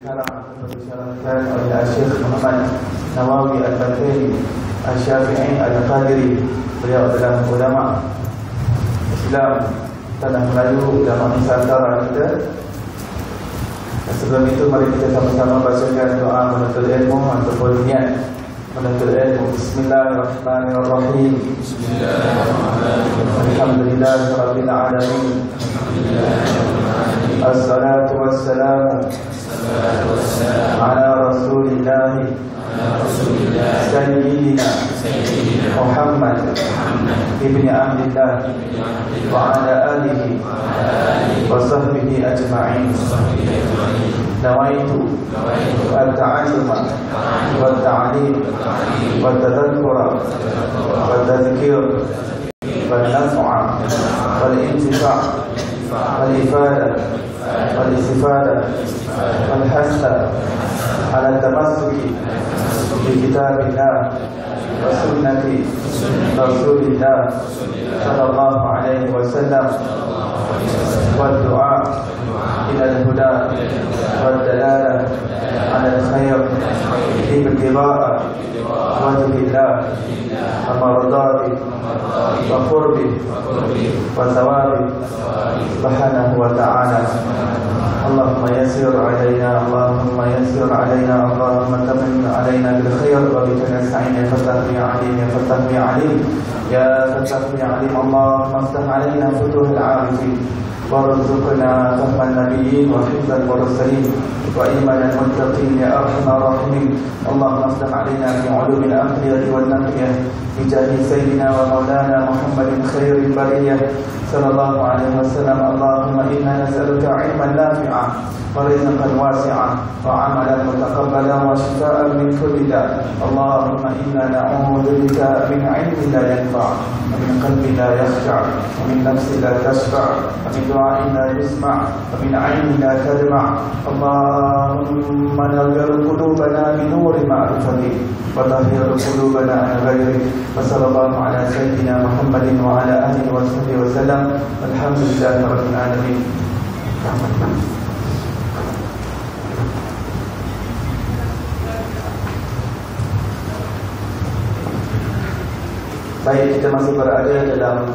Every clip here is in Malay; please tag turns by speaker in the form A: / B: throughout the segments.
A: dikarang atau disyaratkan oleh Syekh Muhammad Nawawi Al-Bakri Al-Syafi'i Al-Qadiri. Beliau adalah ulama Islam tanah Melayu, ulama Nusantara kita. Dan sebelum itu mari kita sama-sama bacakan doa menuntut ilmu ataupun niat menuntut ilmu. Bismillahirrahmanirrahim. Alhamdulillahirabbil alamin. Assalatu wassalamu ala rasulillah Sayyidina Muhammad ibn Abdillah wa ala alihi wa sahbihi ajma'in. Nawaitu al-ta'alluma wal-ta'lim wal-tadhakkura wal-tadhkir wal-naf'a wal-intifa' wal-ifada wal-istifada wal-hasa ala tamassuki bi kitabillah wa sunnati rasulillah sallallahu alaihi wasallam wa du'a ila al-huda wa dalalah ala al-khair ibtigha'a wajhillah wa mardati wa qurbi wa thawabi subhanahu wa ta'ala. Allahumma yassir alaina, Allahumma yassir alaina, Allahumma tamin alaina bil khair wa bika nasta'in ya fatah ya alim ya fatah ya alim ya fatah ya alim. Allahumma aftah alaina futuhal arifin warzuqna fahman nabiyyin wa hifdzal mursalin wa imanal muttaqin ya arhamar rahimin. Allahumma aftah alaina bi ulumil aqliyah wal naqliyah bi jahi sayyidina wa maulana Muhammadin khairil bariyah sallallahu alaihi wasallam. Allahumma inna nas'aluka ilman nafi'an wa rizqan wasi'an wa 'amalan mutaqabbalan wa shifaa'an min kulli da'. Allahumma inna na'udzu bika min 'ilmin la yanfa' wa min qalbin la yakhsha' wa min nafsin la tashba' wa min du'a'in la yusma' wa min 'aynin la tadma'. Allahumma nawwir qulubana bi nuri ma'rifatik wa tahhir qulubana an ghayrik. Wa sallallahu ala sayyidina Muhammadin wa ala alihi wa sahbihi wa sallam. Alhamdulillahi rabbil alamin. Baik, kita masih berada dalam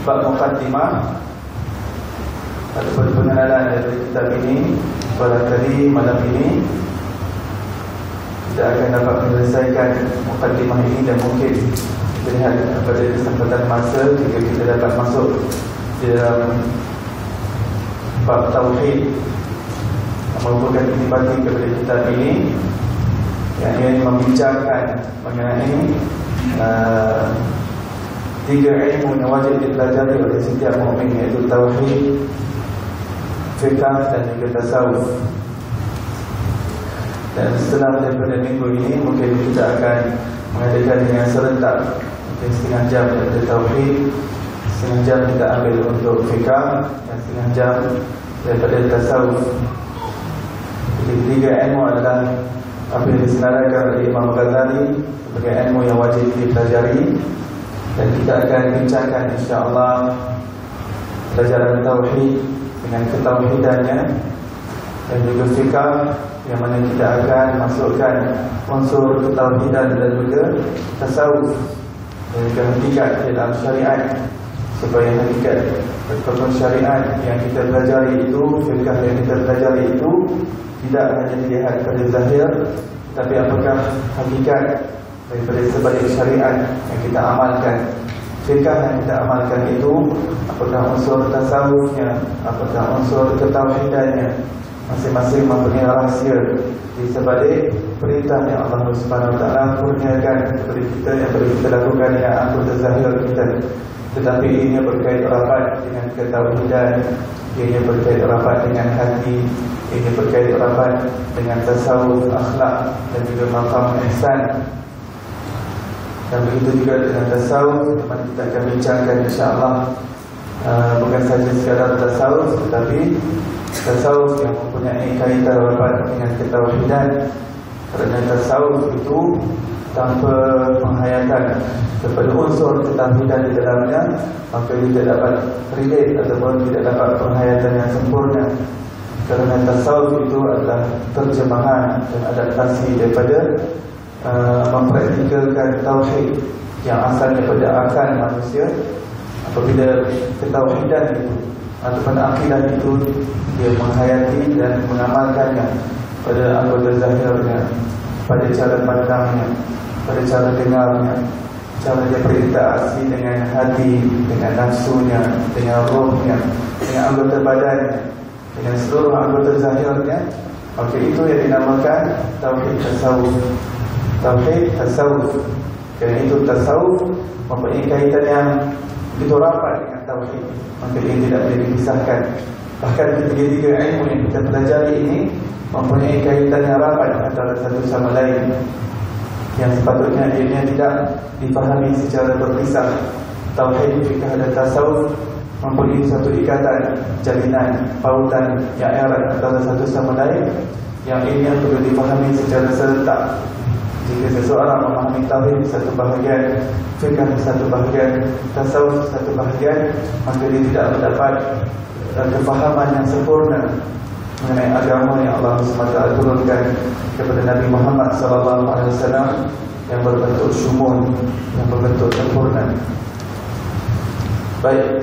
A: bab muqaddimah ataupun pengenalan dari kitab ini. Barangkali malam ini kita akan dapat menyelesaikan muqaddimah ini dan mungkin lihat pada kesempatan masa jika kita dapat masuk di dalam bab tauhid merupakan intisari kepada kitab ini yang ingin membincangkan mengenai tiga ilmu yang wajib dipelajari oleh setiap mukmin, iaitu tauhid, fiqh dan juga tasawuf. Dan setelah daripada minggu ini mungkin kita akan mengadakan dengan serentak, mungkin setengah jam daripada tauhid, setengah jam kita ambil untuk fiqh dan setengah jam daripada tasawuf. Jadi tiga ilmu adalah apa yang disenaraikan oleh Imam Ghazali sebagai ilmu yang wajib dipelajari. Dan kita akan bincangkan insya-Allah pelajaran tauhid dengan ketauhidannya dan juga fiqh yang mana kita akan masukkan unsur ketauhidan dan juga tasawuf dan juga hakikat dalam syariat, supaya hakikat ataupun syariat yang kita pelajari itu, fiqh yang kita pelajari itu tidak hanya dilihat pada zahir, tapi apakah hakikat daripada sebalik syariat yang kita amalkan, fiqh yang kita amalkan itu, apakah unsur tasawufnya, apakah unsur ketauhidannya, masing-masing mempunyai rahsia di sebalik perintah yang Allah Subhanahu Wa Taala kurniakan kepada kita, yang perlu kita lakukan yang anggota zahir kita. Tetapi ini berkait rapat dengan ketauhidan, ini berkait rapat dengan hati, ini berkait rapat dengan tasawuf, akhlak dan juga maqam ihsan. Dan begitu juga dengan tasawuf, kita akan bincangkan insya-Allah bukan saja sekadar tasawuf, tetapi tasawuf yang mempunyai kaitan rapat dengan ketauhidan. Kerana tasawuf itu tanpa penghayatan kepada unsur ketauhidan di dalamnya, maka dia tidak dapat relate ataupun tidak dapat penghayatan yang sempurna. Kerana tasawuf itu adalah terjemahan dan adaptasi daripada mempraktikalkan tauhid yang asalnya pada akal manusia. Apabila ketauhidan itu ataupun akidah itu dia menghayati dan mengamalkannya pada anggota zahirnya, pada cara pandangnya, pada cara dengarnya, cara dia berinteraksi dengan hati, dengan nafsunya, dengan rohnya, dengan anggota badannya, dengan seluruh anggota zahirnya, maka itu yang dinamakan tauhid tasawuf. Tauhid tasawuf. Kerana itu tasawuf mempunyai kaitan yang begitu rapat dengan tauhid, maka ia tidak boleh dipisahkan. Bahkan ketiga-tiga ilmu yang kita pelajari ini mempunyai kaitan yang rapat antara satu sama lain, yang sepatutnya ianya tidak dipahami secara berpisah. Tauhid, fikih dan tasawuf mempunyai satu ikatan, jalinan, pautan yang erat antara satu sama lain, yang ianya perlu dipahami secara serentak. Jika seseorang memahami tauhid satu bahagian, fikih satu bahagian, tasawuf satu bahagian, maka dia tidak mendapat kefahaman yang sempurna mengenai agama yang Allah SWT turunkan kepada Nabi Muhammad SAW yang berbentuk syumul, yang berbentuk sempurna. Baik.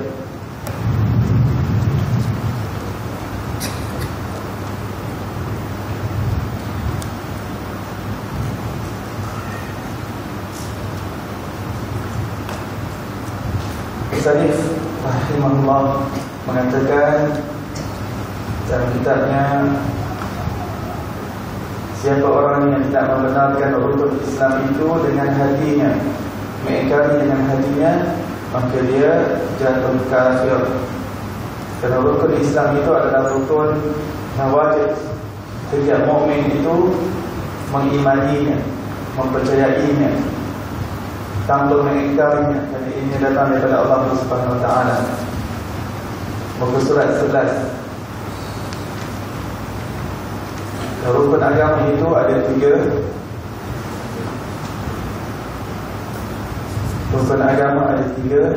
A: Musanif rahimahullah mengatakan dalam kitabnya, siapa orang yang tidak membenarkan rukun Islam itu dengan hatinya, mengingkari dengan hatinya, maka dia jatuh kafir. Kerana rukun Islam itu adalah rukun yang wajib setiap mukmin itu mengimaninya, mempercayainya tanpa mengingkarinya, dan ini datang daripada Allah Subhanahu Wa Taala. Muka surat 11. Rukun agama itu ada 3. Rukun agama ada 3,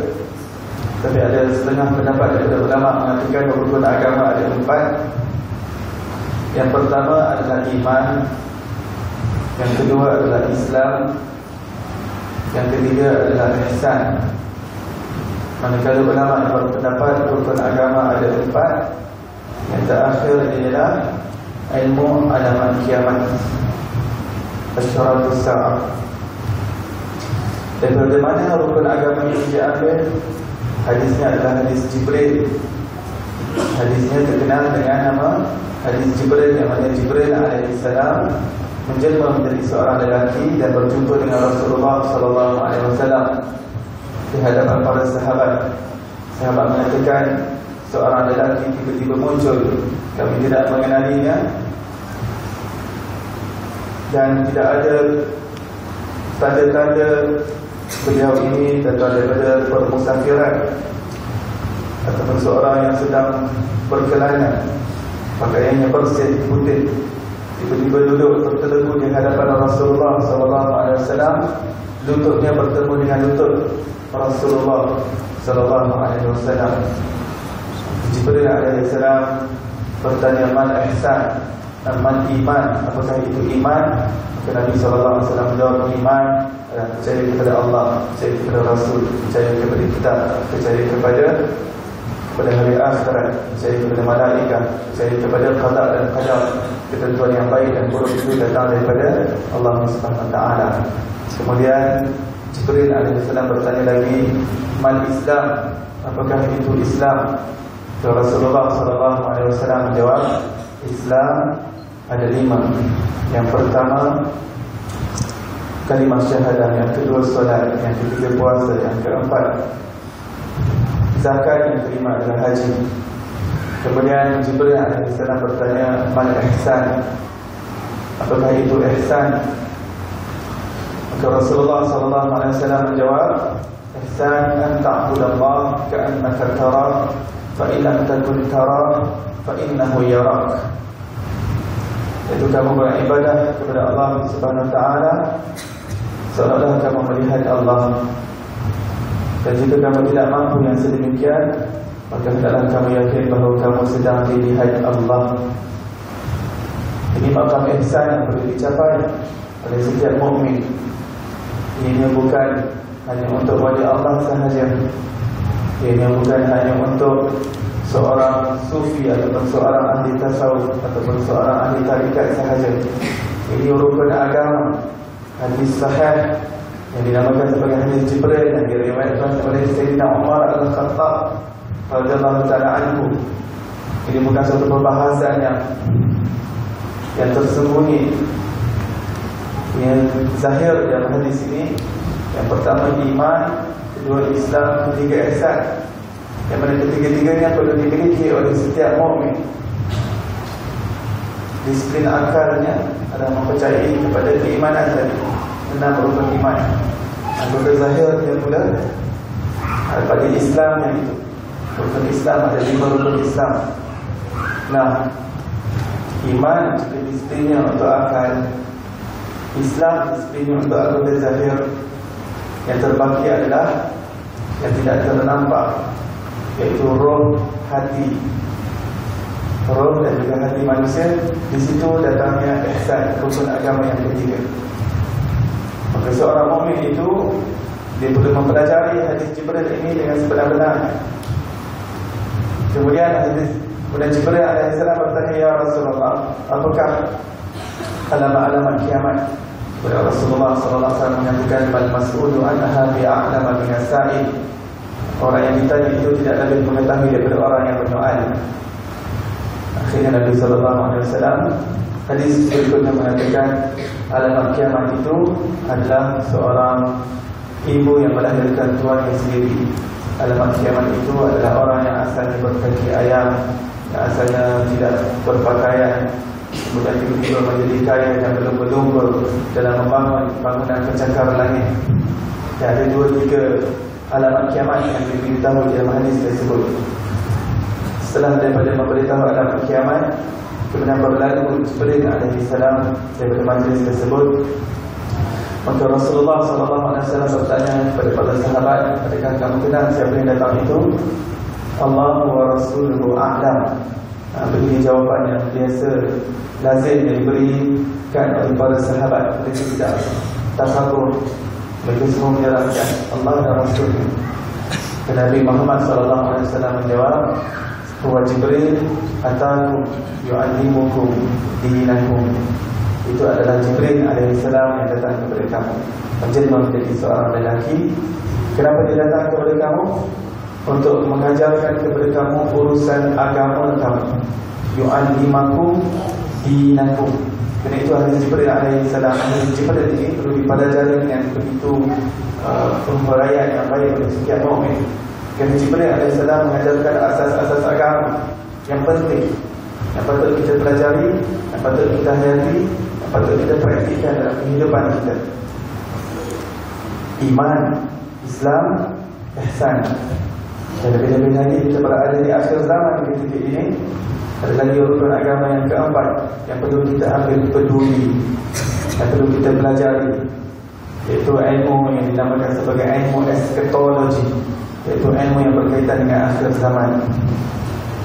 A: tapi ada setengah pendapat daripada ulama mengatakan rukun agama ada 4. Yang pertama adalah iman, yang kedua adalah Islam, yang ketiga adalah ihsan. Manakala ulama yang berpendapat rukun agama ada 4, yang terakhir adalah ilmu alamat kiamat, asyaratus sa'ah. Dan bagaimana rukun agama ini diambil? Hadisnya adalah hadis Jibril. Hadisnya terkenal dengan nama hadis Jibril, yang mana Jibril alaihissalam menjelma menjadi seorang lelaki dan berjumpa dengan Rasulullah SAW di hadapan para sahabat. Sahabat mengatakan, seorang lelaki tiba-tiba muncul, kami tidak mengenalinya dan tidak ada tanda-tanda beliau ini datang daripada permusafiran ataupun seorang yang sedang berkelana, pakaiannya bersih putih, tiba-tiba duduk bertelegu di hadapan Rasulullah SAW. Lututnya bertemu dengan lutut Rasulullah SAW. Jibril alaihissalam bertanya, man ihsan, man iman, apakah itu iman? Maka Nabi SAW menjawab, iman adalah percaya kepada Allah, percaya kepada Rasul, percaya kepada kitab, percaya kepada hari akhirat, percaya kepada malaikat, percaya kepada qada dan qadar, ketentuan yang baik dan buruk itu datang daripada Allah Subhanahu Wa Taala. Kemudian Jibril alaihissalam bertanya lagi, man Islam, apakah itu Islam? Rasulullah SAW menjawab, Islam ada 5. Yang pertama kalimah syahadah, yang kedua solat, yang ketiga puasa, yang keempat zakat, yang kelima adalah haji. Kemudian Jibril alaihissalam bertanya, man ihsan, apakah itu ihsan? Maka Rasulullah SAW menjawab, ihsan an ta'budallah ka'annaka tarah, fa in lam takun tarah fa innahu yarak. Itu kamu beribadah kepada Allah Subhanahu Wa Taala seolah-olah kamu melihat Allah. Dan jika kamu tidak mampu yang sedemikian, maka hendaklah kamu yakin bahawa kamu sedang dilihat Allah. Ini makam ihsan yang perlu dicapai oleh setiap mukmin. Ini bukan hanya untuk wali Allah sahaja. Ini bukan hanya untuk seorang sufi ataupun seorang ahli tasawuf ataupun seorang ahli tarikat sahaja. Ini rukun agama. Hadis sahih yang dinamakan sebagai hadis Jibril yang diriwayatkan oleh Sayyidina Umar Al-Khattab radhiyallahu ta'ala anhu. Ini bukan satu perbahasan yang tersembunyi. Yang zahir dalam hadis ini, yang pertama iman, kedua Islam, ketiga ihsan. Yang mana ketiga-tiganya perlu dimiliki oleh setiap mukmin. Disiplin akalnya adalah mempercayai kepada keimanan tadi, 6 rukun iman. Anggota zahirnya pula pada Islam yang itu. Rukun Islam ada 5 rukun Islam. Nah, iman juga disiplinnya untuk akal, Islam disiplinnya untuk anggota zahir. Yang terbaki adalah yang tidak ternampak, yaitu roh, hati. Roh dan juga hati manusia. Di situ datangnya ihsan, rukun agama yang ketiga. Maka seorang mukmin itu dia perlu mempelajari hadis Jibril ini dengan sebenar-benarnya. Kemudian Jibril alaihissalam bertanya, ya Rasulullah, apakah alamat-alamat kiamat? Kepada Rasulullah sallallahu alaihi wasallam menyatakan, bal mas'ulu anha bi'a'lama minas sa'il. Orang yang ditanya itu tidak lebih mengetahui daripada orang yang berdoa. Akhirnya Nabi sallallahu alaihi wasallam hadis berikutnya mengatakan, alamat kiamat itu adalah seorang ibu yang melahirkan tuannya sendiri. Alamat kiamat itu adalah orang yang asalnya berkaki ayam, yang asalnya tidak berpakaian, kemudian tiba-tiba menjadi kaya dan berlumba-lumba dalam membangun bangunan pencakar langit. Dan ada 2-3 alamat kiamat yang diberitahu dalam hadis tersebut. Setelah daripada memberitahu alamat kiamat, kemudian berlalu Jibril alaihi salam daripada majlis tersebut. Maka Rasulullah sallallahu alaihi wasallam bertanya kepada para sahabat, adakah kamu kenal siapa yang datang itu? Allah wa rasuluhu a'lam. Begini jawapan yang biasa lazim yang diberikan oleh para sahabat. Mereka tidak takabur, mereka semua menyerahkan Allah dan Rasulnya. Nabi Muhammad sallallahu alaihi wasallam menjawab, huwa Jibril atakum yu'allimukum dinakum. Itu adalah Jibril alaihissalam yang datang kepada kamu, menjelma menjadi seorang lelaki. Kenapa dia datang kepada kamu? Untuk mengajarkan kepada kamu urusan agama kamu. Yu'allimakum dinakum. Kerana itu hadis Jibril alaihissalam. Hadis Jibril ini perlu dipelajari dengan begitu pemperayaan yang baik oleh setiap mukmin. Kerana Jibril alaihissalam mengajarkan asas-asas agama yang penting, yang patut kita pelajari, yang patut kita hayati, yang patut kita praktikkan dalam kehidupan kita. Iman, Islam, ihsan. Dan lebih-lebih lagi kita berada di akhir zaman ketika ini. Ada lagi rukun agama yang keempat yang perlu kita ambil peduli, yang perlu kita pelajari, iaitu ilmu yang dinamakan sebagai ilmu eskatologi, iaitu ilmu yang berkaitan dengan akhir zaman.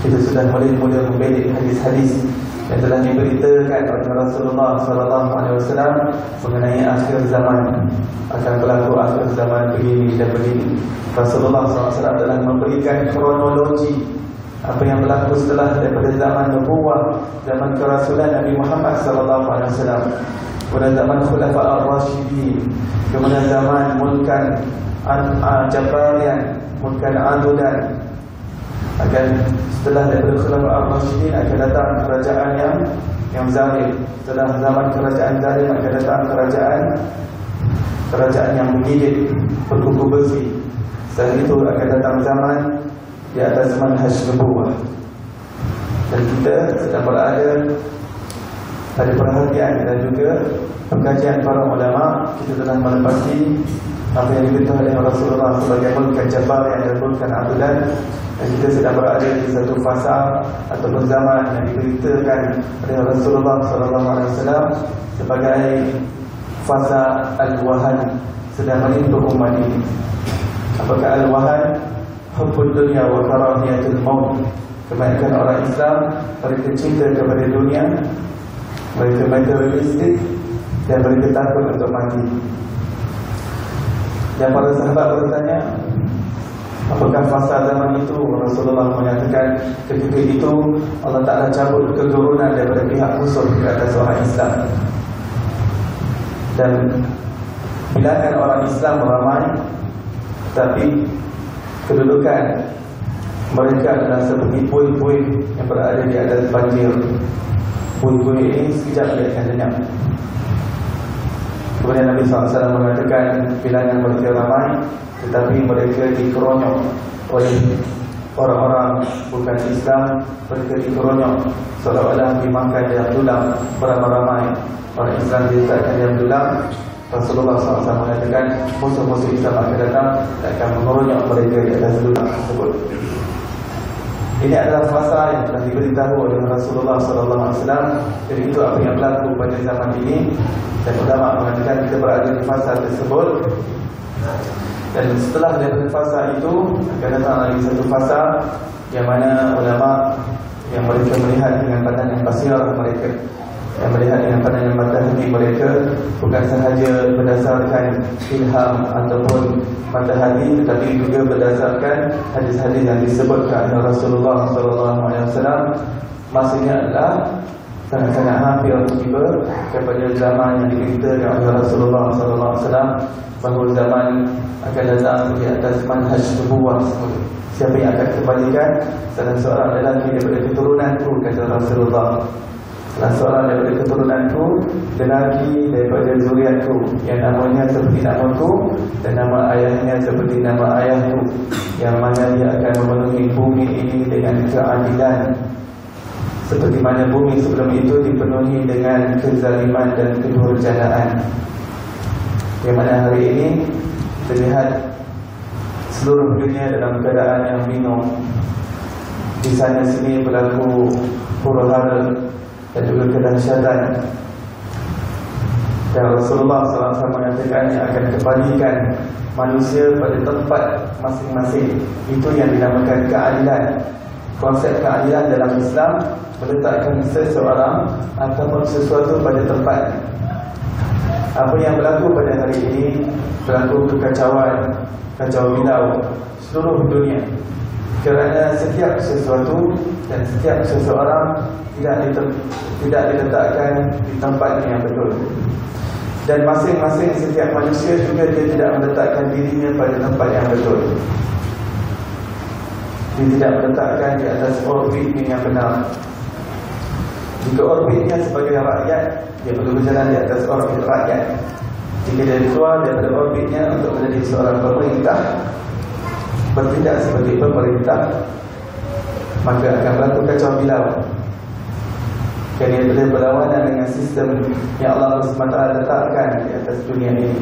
A: Kita sudah mula membelik hadis-hadis yang telah diberitakan oleh Rasulullah SAW mengenai akhir zaman, akan berlaku akhir zaman begini dan begini. Rasulullah SAW telah memberikan kronologi apa yang berlaku setelah daripada zaman nubuwah, zaman kerasulan Nabi Muhammad SAW, kemudian zaman Khulafa Ar-Rasyidin, kemudian zaman mulkan Jabarian, mulkan Adulan. Akan setelah daripada Khulafa Ar-Rasyidin akan datang kerajaan yang zalim. Setelah zaman kerajaan zalim akan datang kerajaan yang menggigit berkuku besi. Setelah itu akan datang zaman di atas manhaj nubuwah. Dan kita sedang berada pada perhatian dan juga pengkajian para ulama. Kita telah menepati apa yang diberitahu oleh Rasulullah sebagai mulkan Jabarian dan mulkan Adulan. Dan kita sedang berada di satu fasa ataupun zaman yang diberitakan oleh Rasulullah SAW sebagai fasa Al-Wahan, sedang menyentuh umat ini. Apakah Al-Wahan? hubbud dunya wa karahiyatul maut. Kebanyakan orang Islam mereka cinta kepada dunia, mereka materialistik, dan mereka takut untuk mati. Dan para sahabat bertanya, apakah fasa zaman itu? Rasulullah menyatakan ketika itu Allah Ta'ala cabut keturunan daripada pihak musuh ke atas orang Islam, dan bilangan orang Islam ramai, tapi kedudukan mereka adalah seperti puing-puing yang berada di atas banjir. Puing-puing ini sekejap dia akan lenyap. Kemudian Nabi SAW mengatakan bilangan mereka ramai, tetapi mereka dikeronyok oleh orang-orang bukan Islam. Mereka dikeronyok seolah-olah dimakan dalam tulang beramai-ramai. Orang Islam diletakkan dalam tulang. Rasulullah SAW mengatakan musuh-musuh Islam akan datang dan akan mengeronyok mereka di atas tulang tersebut. Ini adalah fasa yang telah diberitahu oleh Rasulullah SAW. Jadi itu apa yang berlaku pada zaman ini. Dan ulama mengatakan kita berada di fasa tersebut. Dan setelah dari fasa itu akan datang lagi satu fasa yang mana ulama yang mereka melihat dengan pandangan basirah mereka, yang melihat dengan pandangan mata hati mereka, bukan sahaja berdasarkan ilham ataupun mata hati, tetapi juga berdasarkan hadis-hadis yang disebutkan oleh Rasulullah SAW. Maksudnya adalah sangat-sangat hampir tiba kepada zaman yang diberitakan oleh Rasulullah SAW, bahawa zaman akan datang di atas manhaj nubuwah. Siapa yang akan kembalikan? Salah seorang lelaki daripada keturunanku, kata Rasulullah. Salah seorang daripada keturunanku, lelaki daripada zuriatku, yang namanya seperti namaku dan nama ayahnya seperti nama ayahku, yang mana dia akan memenuhi bumi ini dengan keadilan, seperti mana bumi sebelum itu dipenuhi dengan kezaliman dan kedurjanaan. Yang mana hari ini terlihat seluruh dunia dalam keadaan yang bingung. Di sana sini berlaku huru-hara dan juga kedahsyatan. Dan Rasulullah SAW mengatakan yang akan kembalikan manusia pada tempat masing-masing. Itu yang dinamakan keadilan. Konsep keadilan dalam Islam meletakkan seseorang ataupun sesuatu pada tempat. Apa yang berlaku pada hari ini, berlaku kekacauan, kacau bilau seluruh dunia, kerana setiap sesuatu dan setiap seseorang tidak diletakkan di tempatnya yang betul. Dan masing-masing setiap manusia juga dia tidak meletakkan dirinya pada tempat yang betul. Dia tidak meletakkan di atas orbitnya yang benar. Jika orbitnya sebagai rakyat, dia perlu berjalan di atas orbit rakyat. Jika dia keluar daripada orbitnya untuk menjadi seorang pemerintah, bertindak sebagai pemerintah, maka akan berlaku kacau bilau. Kerana dia boleh berlawanan dengan sistem yang Allah SWT letakkan di atas dunia ini.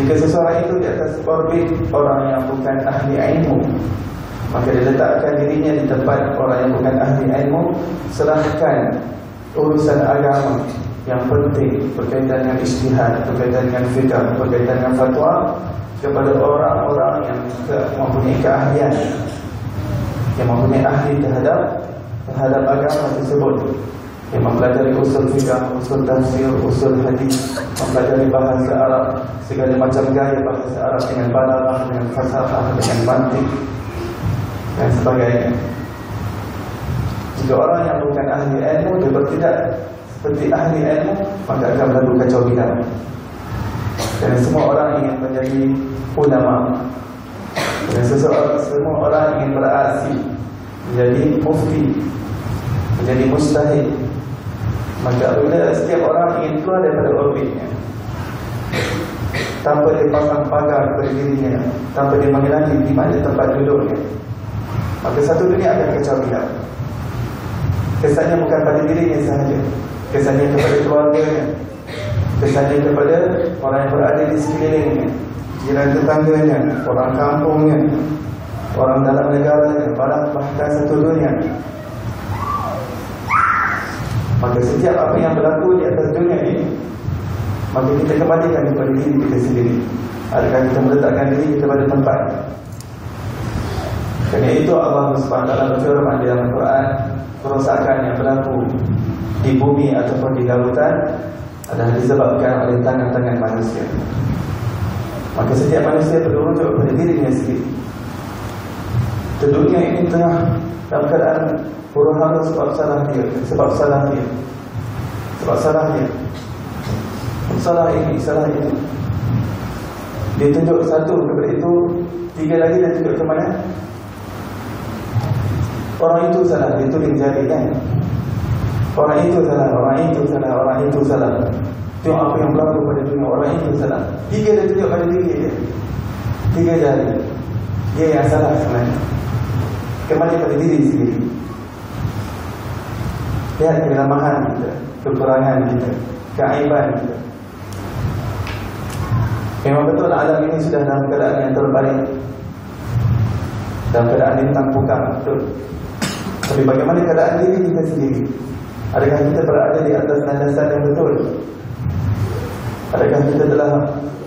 A: Jika seseorang itu di atas orbit orang yang bukan ahli ilmu, maka dia letakkan dirinya di tempat orang yang bukan ahli ilmu. Serahkan urusan agama yang penting berkaitan dengan ijtihad, berkaitan dengan fiqh, berkaitan dengan fatwa kepada orang-orang yang mempunyai keahlian, yang mempunyai ahli terhadap agama tersebut, yang mempelajari usul fiqh, usul tafsir, usul hadis, mempelajari bahasa Arab, segala macam gaya bahasa Arab, dengan balaghah, dengan fasahah, dengan mantik dan sebagainya. Jika orang yang bukan ahli ilmu dia bertindak seperti ahli ilmu, maka akan berlaku kacau bilau. Dan semua orang ingin menjadi ulama, dan semua orang ingin beraksi menjadi mufti, menjadi mujtahid. Maka bila setiap orang ingin keluar daripada orbitnya, tanpa dia pasang pagar pada dirinya, tanpa dia mengenali di mana tempat duduknya, maka satu dunia akan kacau bilau. Kesannya bukan pada dirinya sahaja, kesannya kepada keluarganya, kesannya kepada orang yang berada di sekelilingnya, jiran tetangganya, orang kampungnya, orang dalam negaranya, bahkan satu dunia. Maka setiap apa yang berlaku di atas dunia ini, maka kita kembalikan kepada diri kita sendiri. Adakah kita meletakkan diri kita pada tempat? Kerana itu Allah SWT berfirman di dalam Al-Quran, kerosakan yang berlaku di bumi ataupun di lautan adalah disebabkan oleh tangan-tangan manusia. Maka setiap manusia perlu rujuk pada dirinya sendiri. Dunia ini tengah dalam keadaan huru-hara sebab salah dia, sebab salah dia, sebab salah dia, salah ini, salah itu. Dia tunjuk satu kepada itu, tiga lagi dia tunjuk ke mana? Orang itu salah, dia tulis jari kan? Orang itu salah, orang itu salah, orang itu salah. Tengok apa yang berlaku pada dunia, orang itu salah. Tiga dia tunjuk pada diri dia, tiga jari. Dia yang salah sebenarnya. Kembali pada diri sendiri. Lihat kelemahan kita, kekurangan kita, keaiban kita. Memang betul alam ini sudah dalam keadaan yang terbalik, dalam keadaan lintang pukar, betul. Tapi bagaimana keadaan diri kita sendiri? Adakah kita berada di atas landasan yang betul? Adakah kita telah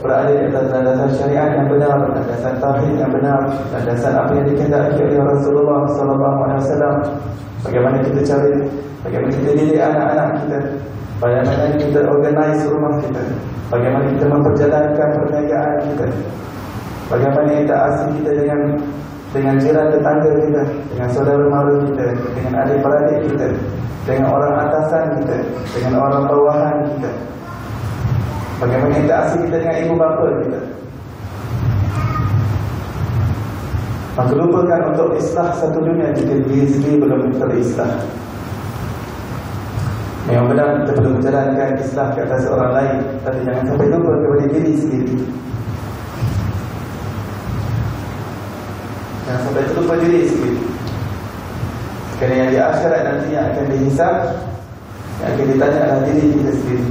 A: berada di atas landasan syariat yang benar, landasan tauhid yang benar, landasan apa yang dikehendaki oleh Rasulullah SAW? Bagaimana kita cari, bagaimana kita didik anak-anak kita, bagaimana kita organize rumah kita, bagaimana kita memperjalankan perniagaan kita, bagaimana kita asing kita dengan jiran tetangga kita, dengan saudara mara kita, dengan adik-beradik kita, dengan orang atasan kita, dengan orang bawahan kita. Bagaimana kita asing kita dengan ibu bapa kita. Maka lupakan untuk islah satu dunia jika diri sendiri belum terislah. Yang benar kita perlu menjalankan islah ke atas orang lain, tapi jangan sampai lupa kepada diri sendiri. Jangan sampai terlupa diri sendiri. Kerana yang di akhirat nanti yang akan dihisab, yang akan ditanya adalah diri kita sendiri.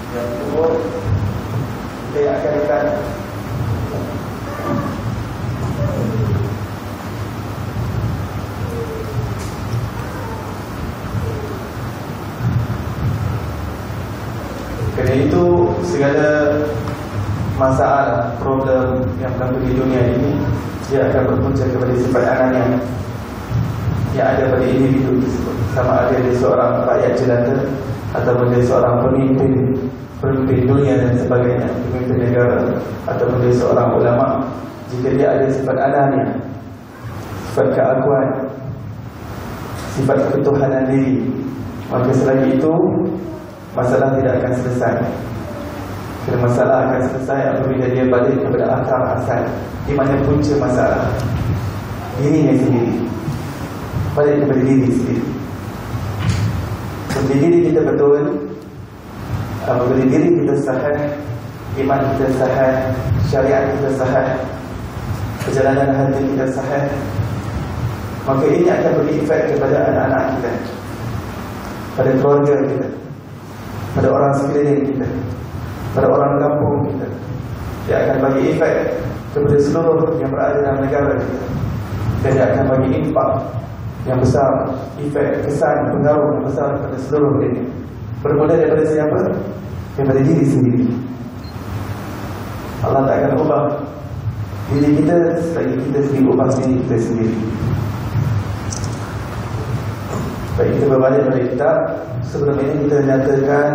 A: Yang kedua, kita yang akan ditanya. Kerana itu segala masalah, problem yang berlaku di dunia ini, dia akan berpunca kepada sifat anania yang ada pada individu tersebut. Sama ada dia seorang rakyat jelata ataupun dia seorang pemimpin dunia dan sebagainya, pemimpin negara, ataupun dia seorang ulama. Jika dia ada sifat anania, sifat keakuan, sifat ketuhanan diri, maka selagi itu masalah tidak akan selesai. Kerana masalah akan selesai apabila dia balik kepada akar asal, di mana punca masalah dirinya sendiri. Balik kepada diri sendiri. Apabila diri kita betul, apabila diri kita sahih, iman kita sahih, syariat kita sahih, perjalanan hati kita sahih, maka ini akan berefek kepada anak-anak kita, pada keluarga kita, pada orang sekeliling kita, pada orang kampung kita. Dia akan bagi efek kepada seluruh yang berada dalam negara kita. Dan dia akan bagi impak yang besar, efek, kesan, pengaruh yang besar kepada seluruh dunia. Bermula daripada siapa? Daripada diri sendiri. Allah tak akan ubah diri kita selagi kita sendiri ubah diri kita sendiri. Baik, kita berbalik pada kitab. Sebelum ini kita nyatakan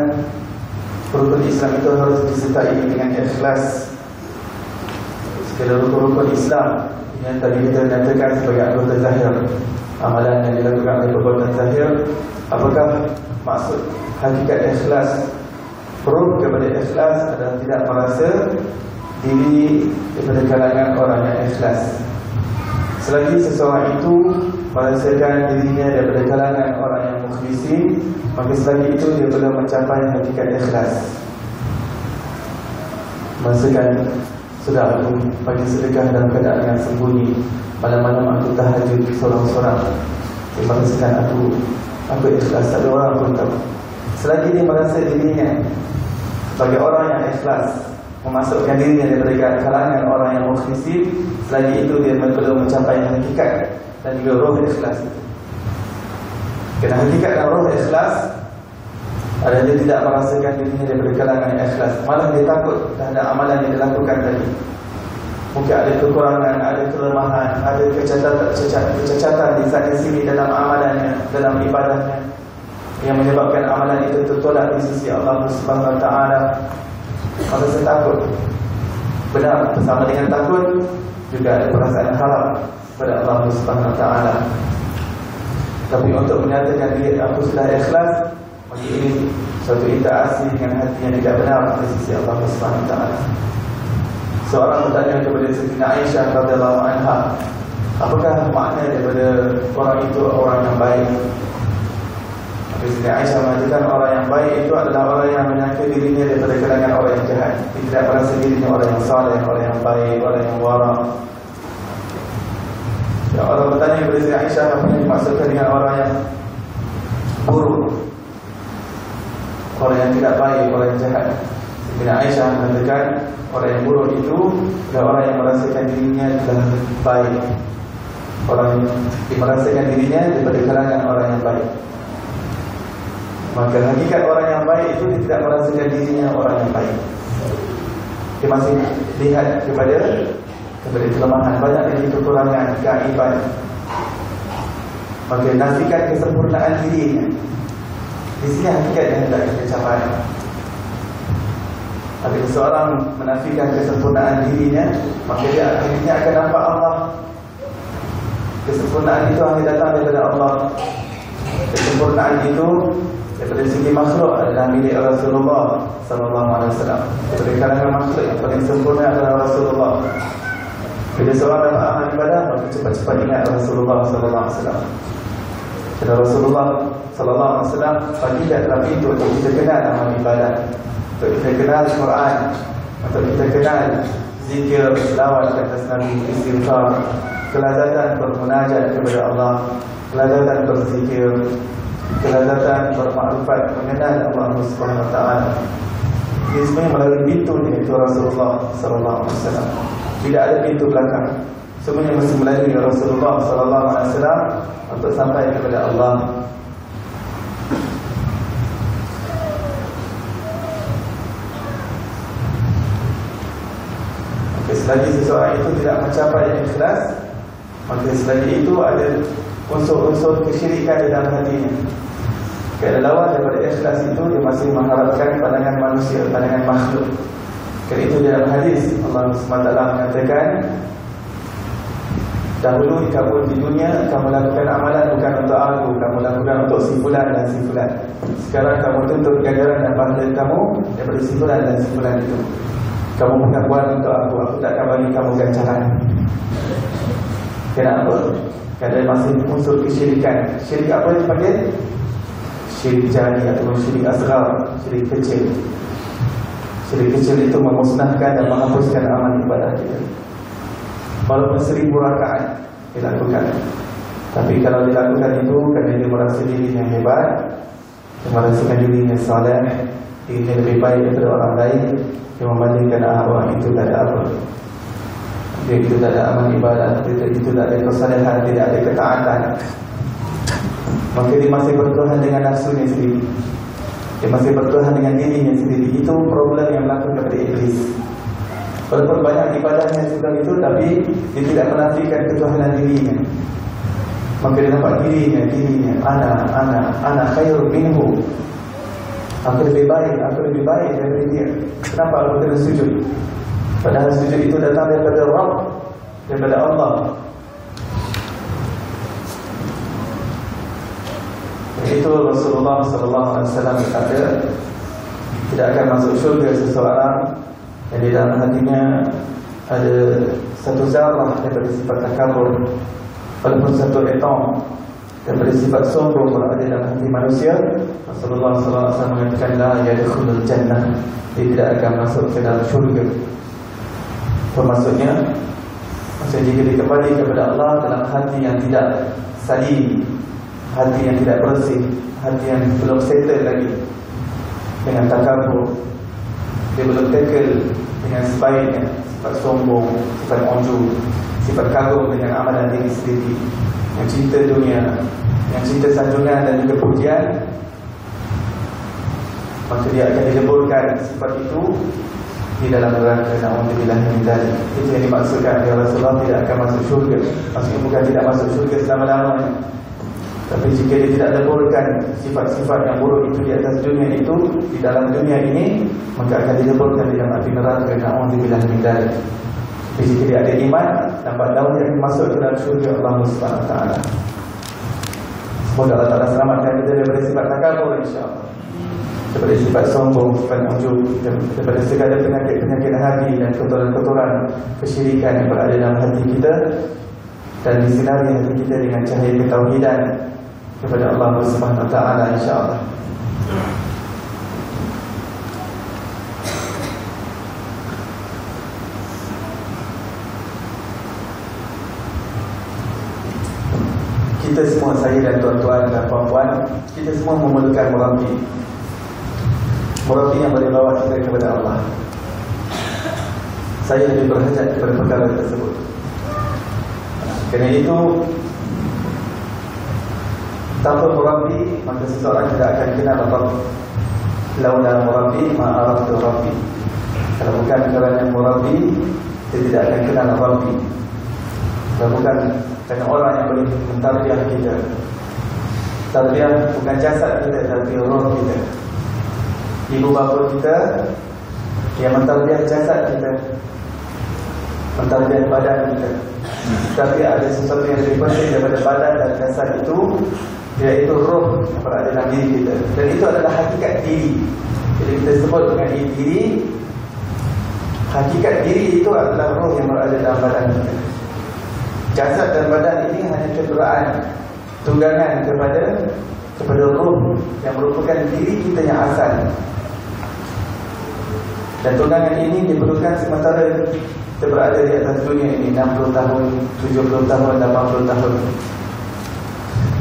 A: rukun Islam itu harus disertai dengan ikhlas. Segala rukun-rukun Islam yang tadi kita nyatakan sebagai anggota zahir, amalan yang dilakukan oleh perbuatan zahir. Apakah maksud hakikat ikhlas? Proof kepada ikhlas adalah tidak merasa diri daripada kalangan orang yang ikhlas. Selagi seseorang itu merasakan dirinya daripada kalangan orang yang mukhlisin, maka selagi itu dia belum mencapai hakikat ikhlas. Merasakan sudah aku bagi sedekah dalam keadaan yang sembunyi, malam-malam aku tahajud seorang-seorang, dia merasakan aku ikhlas, tak ada orang pun tahu. Selagi dia merasa dirinya sebagai orang yang ikhlas, memasukkan dirinya daripada kalangan orang yang mukhlisin, selagi itu dia belum mencapai hakikat dan juga roh ikhlas. Kerana hakikat dan roh ikhlas adalah dia tidak merasakan dirinya daripada kalangan yang ikhlas, malah dia takut terhadap amalan yang dilakukan tadi. mungkin ada kekurangan, ada kelemahan, ada kecacatan di sana sini dalam amalannya, dalam ibadahnya, yang menyebabkan amalan itu tertolak di sisi Allah Subhanahu Wa Taala. Maka saya takut. Benar, bersama dengan takut juga ada perasaan harap pada Allah Subhanahu Wa Taala. Tapi untuk menyatakan diri aku sudah ikhlas, maka ini suatu interaksi dengan hati yang tidak benar di sisi Allah Subhanahu Wa Taala. Seorang bertanya kepada Sayyidatina Aisyah radhiyallahu anha, apakah makna daripada orang itu orang yang baik? Sayyidatina Aisyah mengatakan orang yang baik itu adalah orang yang menyangka dirinya daripada kalangan orang yang jahat. Dia tidak merasa dirinya orang yang saleh, orang yang baik, orang yang wara. Ya, orang bertanya kepada Sayyidatina Aisyah, apa yang dimaksudkan dengan orang yang buruk, orang yang tidak baik, orang yang jahat? Sayyidatina Aisyah mengatakan orang yang buruk itu adalah orang yang merasakan dirinya telah baik, orang yang merasakan dirinya daripada kalangan orang yang baik. Maka hakikat orang yang baik itu dia tidak merasakan dirinya orang yang baik. Dia masih lihat kepada kelemahan, banyak lagi kekurangan, keaiban. Maka nafikan kesempurnaan dirinya. Di sini hakikat yang hendak kita capai. Apabila seorang menafikan kesempurnaan dirinya, maka dia akhirnya akan nampak Allah. Kesempurnaan itu hanya datang daripada Allah. Kesempurnaan itu daripada segi makhluk adalah milik Rasulullah sallallahu alaihi wasallam. Daripada kalangan makhluk yang paling sempurna adalah Rasulullah. Bila seorang dapat amal ibadah, maka cepat-cepat ingat Rasulullah sallallahu alaihi wasallam. Kerana Rasulullah sallallahu alaihi wasallam bagi dalam itu untuk kita kenal amal ibadah, untuk kita kenal Quran, untuk kita kenal zikir, selawat ke atas Nabi, istighfar, kelazatan bermunajat kepada Allah, kelazatan berzikir, kelazatan bermakrifat, mengenal Allah Subhanahu Wa Taala. Ini sebenarnya melalui pintu iaitu Rasulullah sallallahu alaihi wasallam. Tidak ada pintu belakang. Semuanya mesti melalui Rasulullah sallallahu alaihi wasallam untuk sampai kepada Allah. Maka selagi seseorang itu tidak mencapai ikhlas, maka selagi itu ada unsur-unsur kesyirikan di dalam hatinya. Kerana lawan daripada ikhlas itu dia masih mengharapkan pandangan manusia, pandangan makhluk. Kerana itu dalam hadis Allah SWT mengatakan, dahulu kamu di dunia kamu lakukan amalan bukan untuk aku, kamu lakukan untuk si fulan dan si fulan. Sekarang kamu tuntut ganjaran dan pahala kamu daripada si fulan dan si fulan itu. Kamu bukan buat untuk aku tak akan bagi kamu ganjaran. Kenapa? Kerana masih unsur kesyirikan. Syirik apa yang dipanggil? Syirik jari atau syirik asghar, syirik kecil. Syirik kecil itu memusnahkan dan menghapuskan amal ibadah kita. Walaupun 1000 rakaat dilakukan, tapi kalau dilakukan itu kerana dia merasa dirinya hebat, dia merasakan dirinya saleh, dirinya lebih baik daripada orang lain, dia membandingkan orang itu tak ada apa, dia itu tak ada amal ibadah, dia itu tak ada kesalehan, tidak ada ketaatan, maka dia masih bertuhan dengan nafsunya sendiri, dia masih bertuhan dengan dirinya sendiri. Itu problem yang berlaku kepada iblis. Walaupun banyak ibadahnya sudah itu, tapi dia tidak menafikan ketuhanan dirinya. Maka dia nampak dirinya, ana khairun minhu. Aku lebih baik daripada dia. Kenapa aku kena sujud? Padahal sujud itu datang daripada Rabb, daripada Allah. Itu Rasulullah sallallahu alaihi wasallam berkata, tidak akan masuk syurga seseorang yang di dalam hatinya ada satu zarah daripada sifat takabur, walaupun satu atom daripada sifat sombong berada dalam hati manusia. Rasulullah sallallahu alaihi wasallam mengatakan la yadkhulul jannah, dia tidak akan masuk ke dalam syurga. Maksudnya jika dia kembali kepada Allah dalam hati yang tidak salim, hati yang tidak bersih, hati yang belum settle lagi dengan takabur, dia belum tackle dengan sebaiknya sifat sombong, sifat ujub, sifat kagum dengan amalan diri sendiri, yang cinta dunia, yang cinta sanjungan dan juga pujian, maka dia akan dileburkan sifat itu di dalam neraka. Na'udzubillah min dzalik. Itu yang dimaksudkan, ya Rasulullah tidak akan masuk syurga. Maksudnya bukan tidak masuk syurga selama-lamanya, tapi jika dia tidak leburkan sifat-sifat yang buruk itu di atas dunia itu, di dalam dunia ini, maka akan dileburkan di dalam api neraka. Na'udzubillah min dzalik. Jadi jika dia ada iman, lambat laun dia akan masuk ke dalam syurga Allah Subhanahu Wa Taala. Semoga Allah Taala selamatkan kita daripada sifat takabur, insya-Allah, daripada sifat sombong, sifat ujub, daripada segala penyakit-penyakit hati dan kotoran-kotoran kesyirikan yang berada dalam hati kita, dan disinari hati kita dengan cahaya ketauhidan kepada Allah Subhanahu Wa Taala, insya-Allah. Kita semua, saya dan tuan-tuan dan puan-puan, kita semua memerlukan murabbi. Murabbi yang boleh bawa kita kepada Allah. Saya lebih berhajat kepada perkara tersebut. Kerana itu, tanpa murabbi, maka seseorang tidak akan kenal Rabbi. Laula murabbi ma'araftu Rabbi. Kalau bukan kerana murabbi, kita tidak akan kenal Rabbi. Kalau bukan kerana orang yang boleh mentarbiyah kita. Tarbiyah bukan jasad kita, tapi roh kita. Ibu bapa kita yang mentarbiyah jasad kita, mentarbiyah badan kita. Tapi ada sesuatu yang lebih penting daripada badan dan jasad itu, iaitu roh yang berada dalam diri kita. Dan itu adalah hakikat diri. Jadi kita sebut dengan diri. Hakikat diri itu adalah roh yang berada dalam badan kita. Jasad dan badan ini hanya cederaan, tunggangan kepada roh yang merupakan diri kita yang asal. Dan tunggangan ini diperlukan sementara kita berada di atas dunia ini 60 tahun, 70 tahun, 80 tahun.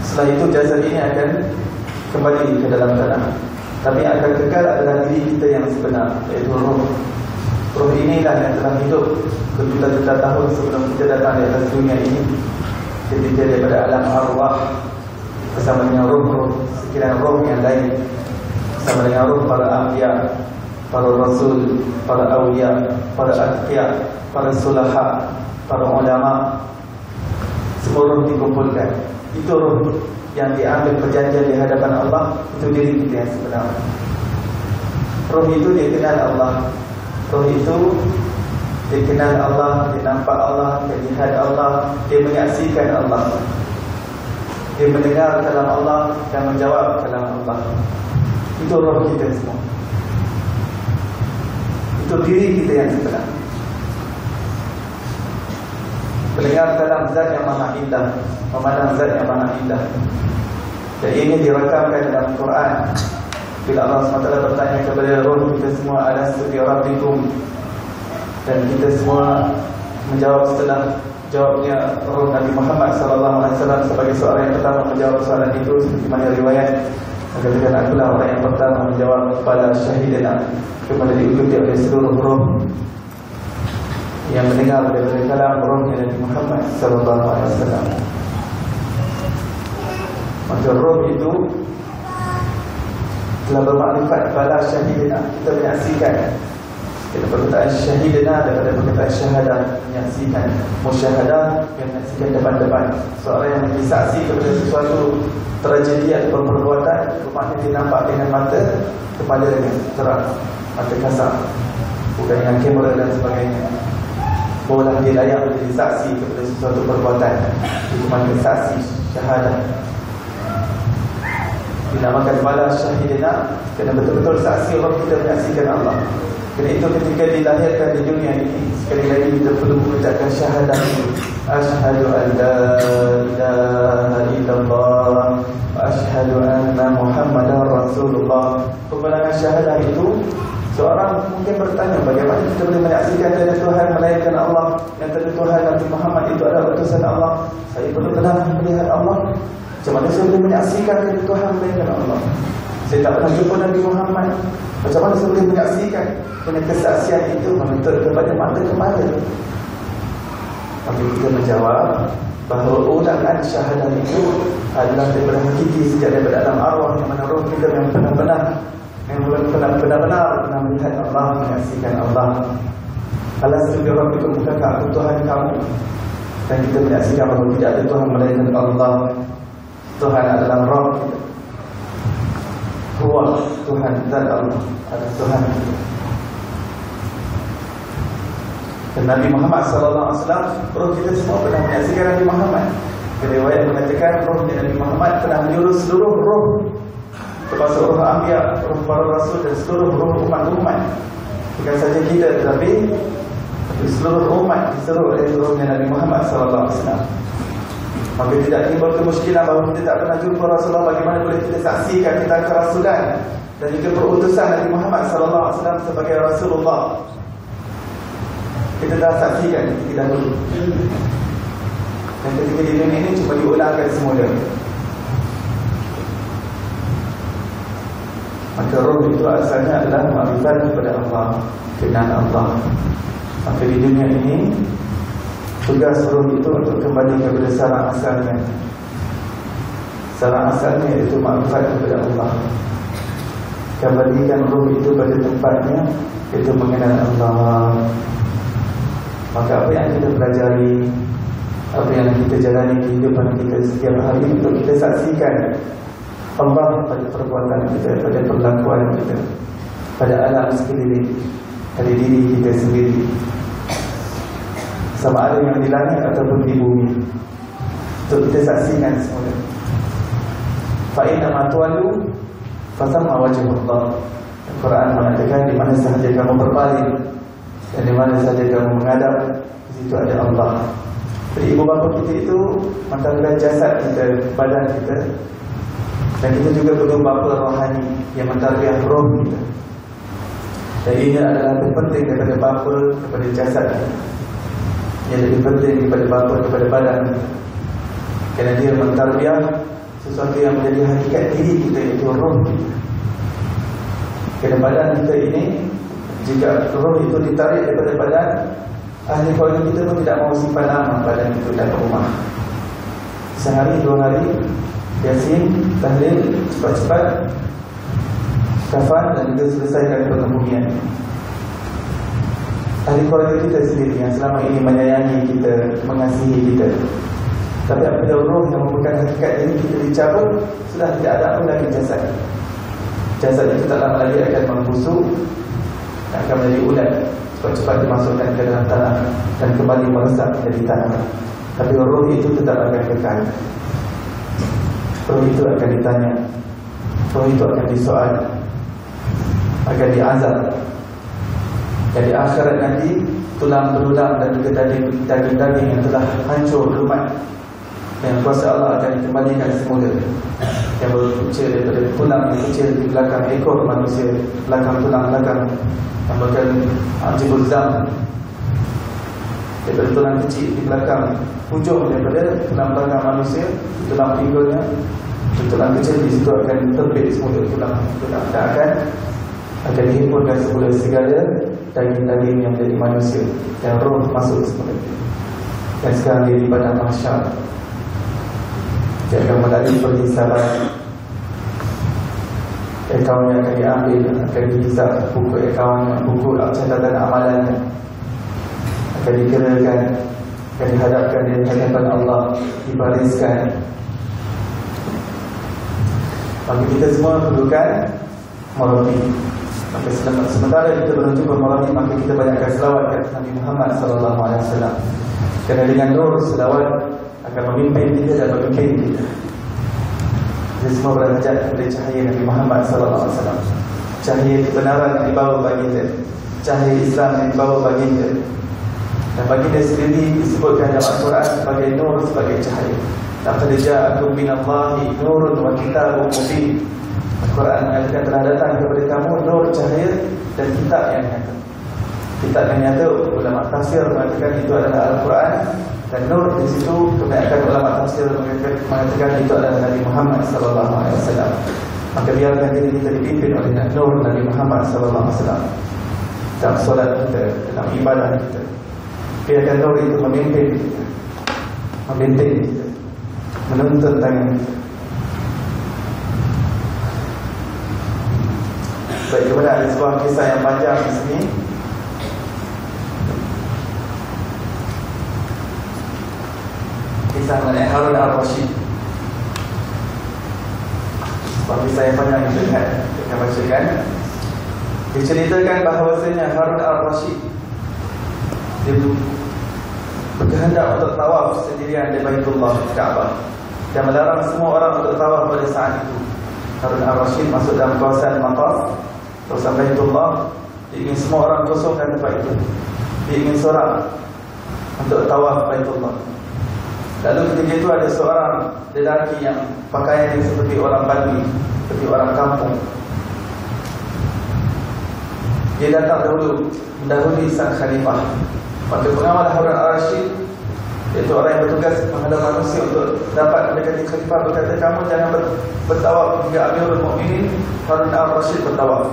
A: Setelah itu jasad ini akan kembali ke dalam tanah. Tapi akan kekal adalah diri kita yang sebenar, iaitu roh. Roh inilah yang telah hidup berjuta-juta tahun sebelum kita datang di atas dunia ini, ketika daripada alam arwah bersama dengan roh-roh, sekiranya roh yang lain, bersama dengan roh para anbiya, para rasul, para awliya, para atqiya, para sulaha, para ulama. Semua roh dikumpulkan. Itu roh yang diambil perjanjian di hadapan Allah. Itu diri kita yang sebenar. Roh itu dia kenal Allah. Roh itu dia kenal Allah, dia nampak Allah, dia lihat Allah, dia menyaksikan Allah, dia mendengar kalam Allah dan menjawab kalam Allah. Itu roh kita semua. Itu diri kita yang sebenar. Mendengar kalam zat yang maha indah, memandang zat yang maha indah. Dan ini direkamkan dalam Quran. Bila Allah SWT bertanya kepada roh kita semua, alastu bi rabbikum, dan kita semua menjawab setelah jawabnya roh Nabi Muhammad SAW sebagai seorang yang pertama menjawab soalan itu, seperti mana riwayat mengatakan, akulah orang yang pertama menjawab pada syahidana, kepada diikuti oleh seluruh roh yang mendengar daripada kalam rohnya Nabi Muhammad SAW. Maka roh itu telah bermakrifat pada syahidina. Kita menyaksikan Kita perkataan syahidina daripada perkataan syahadah, menyaksikan. Musyahadah yang menyaksikan depan-depan. Seorang yang menjadi saksi kepada sesuatu tragedi atau perbuatan, bermakna dia nampak dengan mata kepala dengan terang, mata kasar, bukan dengan kamera dan sebagainya. Barulah dia layak menjadi saksi kepada sesuatu perbuatan. Itu makna saksi, syahadah. Dinamakan bala syahidina kerana betul-betul saksi orang kita menyaksikan Allah. Kerana itu ketika dilahirkan di dunia ini, sekali lagi kita perlu mengucapkan syahadah ini. Asyhadu an la ilaha illallah wa asyhadu anna Muhammadar Rasulullah. Kebenaran syahadah itu, seorang mungkin bertanya, bagaimana kita boleh menyaksikan tiada Tuhan melainkan Allah, yang tiada Tuhan Nabi Muhammad itu adalah utusan Allah. Saya perlu pernah melihat Allah. Macam mana saya boleh menyaksikan tiada Tuhan melainkan Allah? Saya tak pernah jumpa Nabi Muhammad. Macam mana saya boleh menyaksikan? Kerana kesaksian itu menuntut kepada mata kepala. Maka kita menjawab bahawa ulangan syahadah itu adalah daripada hakiki, sejak daripada alam arwah, yang mana roh kita yang benar-benar pernah melihat Allah, menyaksikan Allah. Alastu bi rabbikum, bukankah aku Tuhan kamu? Dan kita menyaksikan bahawa tidak ada Tuhan melainkan Allah. Tuhan adalah Rabb kita. Huwa Tuhan dan Allah adalah Tuhan kita. Dan Nabi Muhammad SAW, roh kita semua pernah menyaksikan Nabi Muhammad. Riwayat mengatakan rohnya Nabi Muhammad pernah menyuruh seluruh roh, termasuk roh Anbiya, roh para Rasul dan seluruh roh umat-umat. Bukan saja kita, tetapi seluruh umat disuruh oleh rohnya Nabi Muhammad SAW. Maka tidak timbul kemusykilan bahawa kita tak pernah jumpa Rasulullah. Bagaimana boleh kita saksikan tentang kerasulan dan juga perutusan Nabi Muhammad SAW sebagai Rasulullah? Kita dah saksikan tidak dulu. Dan ketika di dunia ini cuma diulangkan semula. Maka roh itu asalnya adalah makrifat kepada Allah, kenal Allah. Maka di dunia ini tugas roh itu untuk kembali kepada sarang asalnya. Sarang asalnya itu makrifat kepada Allah. Kembalikan roh itu pada tempatnya, itu mengenal Allah. Maka apa yang kita pelajari, apa yang kita jalani kehidupan kita setiap hari, untuk kita saksikan Allah pada perbuatan kita, pada perlakuan kita, pada alam sekeliling, pada diri kita sendiri, sama ada yang di langit ataupun di bumi, untuk kita saksikan semua. Fa'inna ma tuwallu fasamma wajhullah. Al-Quran mengatakan di mana sahaja kamu berpaling dan di mana sahaja kamu menghadap, di situ ada Allah. Jadi ibu bapa kita itu mentarbiyah jasad kita, badan kita, dan kita juga perlu bapa rohani yang mentarbiyah roh kita. Dan ini adalah lebih penting daripada bapa kepada jasad kita. Yang lebih penting daripada bapa kepada badan kita, kerana dia mentarbiyah sesuatu yang menjadi hakikat diri kita, iaitu roh kita. Kerana badan kita ini, jika roh itu ditarik daripada badan, ahli keluarga kita pun tidak mahu simpan lama badan itu dalam rumah. Sehari, 2 hari, Yasin, tahlil, cepat-cepat, kafan, dan juga selesaikan pengebumian. Ahli keluarga kita sendiri yang selama ini menyayangi kita, mengasihi kita. Tapi apabila roh yang merupakan hakikat diri kita dicabut, sudah tidak ada pun lagi jasad. Jasad itu tak lama lagi akan membusuk, akan menjadi ulat, cepat-cepat dimasukkan ke dalam tanah dan kembali meresap menjadi tanah. Tapi roh itu tetap akan kekal. Roh itu akan ditanya, roh itu akan disoal, akan diazab. Jadi akhirat nanti, tulang belulang dan juga daging-daging yang telah hancur lumat, yang kuasa Allah akan dikembalikan semula. Yang berkucil daripada tulang yang kecil di belakang ekor manusia, belakang tulang belakang, yang bahkan Ajibul Zam, daripada tulang kecil di belakang, hujung daripada tulang belakang manusia, tulang pinggulnya, tulang kecil di situ akan terbit semula tulang dan akan dihimpunkan semula segala daging-daging yang menjadi manusia, dan roh masuk semula. Dan sekarang dia di padang mahsyar, dia akan melalui perhisaban. Akaunnya akan diambil, akan dihisap, buku akaunnya, buku catatan amalannya akan dikirakan, akan dihadapkan di hadapan Allah, dibariskan. Maka kita semua perlukan marati. Maka sementara kita menuju ke marati, maka kita banyakkan selawat kepada Nabi Muhammad SAW. Kerana dengan nur selawat akan memimpin kita dan memimpin kita. Kita semua berhajat kepada cahaya Nabi Muhammad SAW. Cahaya kebenaran yang dibawa bagi kita, cahaya Islam yang dibawa bagi kita. Dan bagi dia sendiri disebutkan dalam Al-Quran sebagai nur, sebagai cahaya. Laqad ja'akum minallahi nurun wa kitabun mubin. Al-Quran mengatakan telah datang kepada kamu nur, cahaya dan kitab yang nyata. Kitab yang nyata, ulama tafsir mengatakan itu adalah Al-Quran. Dan nur di situ, kebanyakan ulama tafsir mengatakan itu adalah Nabi Muhammad SAW. Maka biarkan diri kita dipimpin oleh nur Nabi Muhammad SAW dalam solat kita, dalam ibadah kita. Biarkan nur itu memimpin kita, membimbing kita, menuntun tangan kita. Baik, kemudian ada sebuah kisah yang panjang di sini. Kisah mengenai Harun al-Rashid. Sebuah kisah yang panjang yang lihat kita bacakan. Diceritakan bahawasanya Harun al-Rashid dia berkehendak untuk tawaf sendirian di Baitullah Kaabah dan melarang semua orang untuk tawaf pada saat itu. Harun al-Rashid masuk dalam kawasan Maqaf, kawasan Baitullah. Dia ingin semua orang kosongkan tempat itu. Dia ingin seorang untuk tawaf Baitullah. Lalu ketika itu ada seorang lelaki yang pakaiannya seperti orang Badui, seperti orang kampung. Dia datang dahulu mendahului sang khalifah. Maka pengawal Harun al-Rashid, iaitu orang yang bertugas menghalau manusia untuk dapat mendekati khalifah, berkata, kamu jangan bertawaf hingga Amirul Mukminin Harun al-Rashid bertawaf.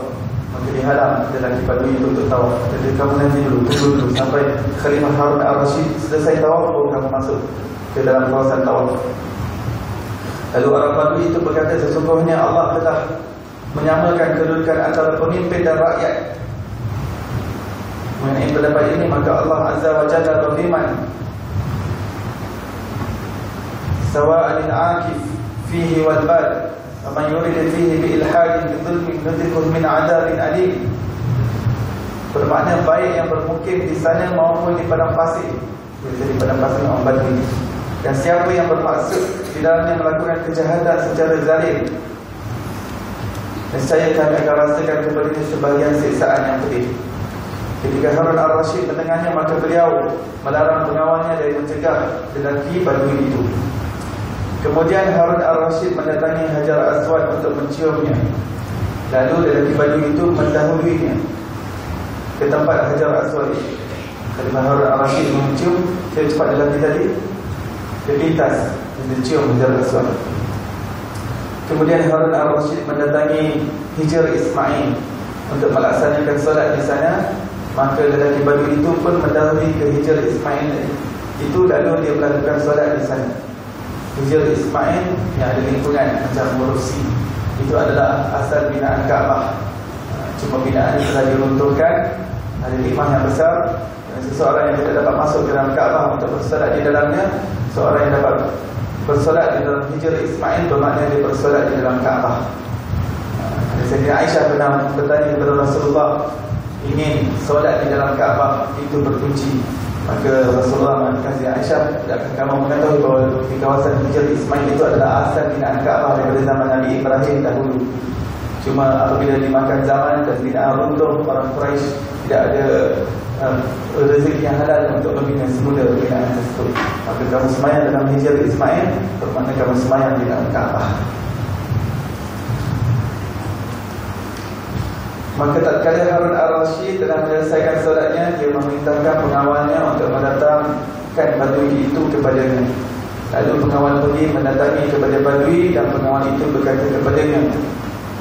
A: Maka dihalang lelaki Badui itu untuk tawaf. Jadi kamu nanti tunggu dulu sampai Khalifah Harun al-Rashid selesai tawaf, baru kamu masuk ke dalam kawasan tawaf. Lalu orang Badui itu berkata, sesungguhnya Allah telah menyamakan kedudukan antara pemimpin dan rakyat. Mengenai pendapat ini, maka Allah Azza wa Jalla berfirman, sawa'an al-'akif fihi wal bad, wa man yurid fihi bi ilhadin bi dhulmin nudhiquhu min 'adzabin alim. Bermakna baik yang bermukim di sana maupun di padang pasir. Jadi padang pasir orang Badui. Dan siapa yang bermaksud di dalamnya melakukan kejahatan secara zalim, nescaya kami akan rasakan kepadanya sebahagian siksaan yang pedih. Ketika Harun al-Rashid mendengarnya, maka beliau melarang pengawalnya dari mencegah lelaki Badui itu. Kemudian Harun al-Rashid mendatangi Hajar Aswad untuk menciumnya. Lalu lelaki Badui itu mendahuluinya ke tempat Hajar Aswad itu. Ketika Harun al-Rashid mencium, dia cepat lelaki tadi, dia pintas mencium Hajar Aswad. Kemudian Harun al-Rashid mendatangi Hijr Ismail untuk melaksanakan solat di sana. Maka lelaki Badui itu pun mendahului ke Hijr Ismail itu, lalu dia melakukan solat di sana. Hijr Ismail yang ada lingkungan macam Mursi, itu adalah asal binaan Kaabah. Cuma binaan ini telah diruntuhkan. Ada hikmah yang besar. Seseorang yang tidak dapat masuk ke dalam Kaabah untuk bersolat di dalamnya, seorang yang dapat bersolat di dalam Hijr Ismail bermakna dia bersolat di dalam Kaabah. Sayyidina Aisyah pernah bertanya kepada Rasulullah, ingin solat di dalam Kaabah itu berkunci. Maka Rasulullah mengatakan, Sayyidina Aisyah, tidakkah kamu mengetahui bahawa di kawasan Hijr Ismail itu adalah asal binaan Kaabah daripada zaman Nabi Ibrahim dahulu. Cuma apabila dimakan zaman dan binaan runtuh, orang Quraisy tidak ada rezeki yang halal untuk membina semula binaan tersebut. Maka kamu semayang dalam Hijr Ismail bermakna kamu semayang di dalam Kaabah. Maka tatkala Harun al-Rashid telah menyelesaikan solatnya, dia memerintahkan pengawalnya untuk mendatangkan Badui itu kepadanya. Lalu pengawal pergi mendatangi kepada Badui dan pengawal itu berkata kepadanya,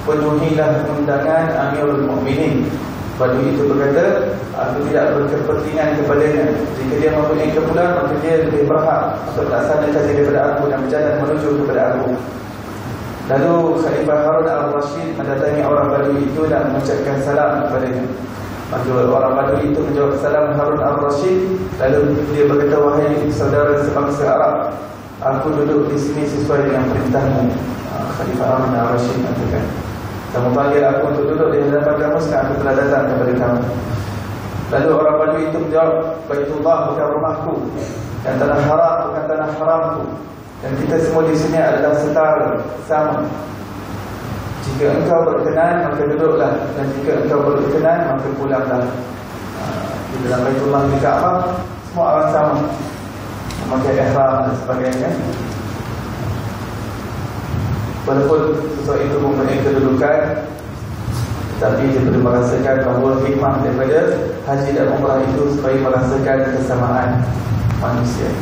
A: penuhilah undangan Amirul Mukminin. Badui itu berkata, aku tidak berkepentingan kepadanya. Jika dia mempunyai keperluan, maka dia lebih berhak untuk melaksanakan daripada aku dan berjalan menuju kepada aku. Lalu Khalifah Harun al-Rashid mendatangi orang Badui itu dan mengucapkan salam kepadanya. Maka orang Badui itu menjawab salam Harun al-Rashid. Lalu dia berkata, wahai saudara sebangsa Arab, aku duduk di sini sesuai dengan perintahmu. Khalifah Harun al-Rashid mengatakan, kamu panggil aku untuk duduk di hadapan kamu, sekarang aku telah datang kepada kamu. Lalu orang Badui itu menjawab, Baitullah bukan rumahku, dan tanah haram bukan tanah haramku, dan kita semua di sini adalah setara, sama. Jika engkau berkenan, maka duduklah, dan jika engkau berkenan, maka pulanglah. Di dalam Baitullah di Kaabah, semua orang sama, memakai ihram dan sebagainya. Walaupun sesuatu itu mempunyai kedudukan, tapi dia perlu merasakan bahawa hikmah daripada haji dan umrah itu supaya merasakan kesamaan manusia.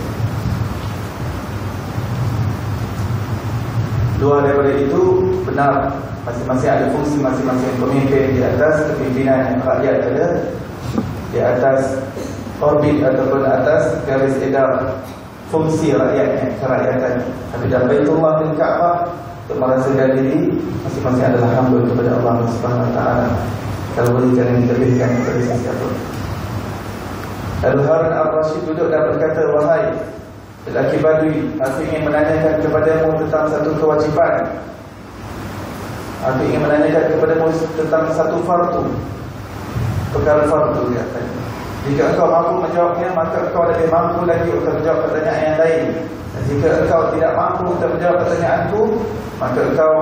A: Luar daripada itu, benar masing-masing ada fungsi masing-masing pemimpin di atas kepimpinan rakyat ada, di atas orbit ataupun atas garis edar fungsi rakyatnya, kerakyatan. Tapi dalam Baitullah dan Kaabah untuk merasakan diri masing-masing adalah hamba kepada Allah Subhanahu Wa Taala. Kalau boleh jangan dilebihkan kepada sesiapa. Lalu Harun al-Rashid duduk dan berkata, wahai lelaki Badui, aku ingin menanyakan kepadamu tentang satu kewajipan. Aku ingin menanyakan kepadamu tentang satu fardu, perkara fardu dia kata. Jika engkau mampu menjawabnya, maka engkau lebih mampu lagi untuk menjawab pertanyaan yang lain. Dan jika engkau tidak mampu untuk menjawab pertanyaanku, maka engkau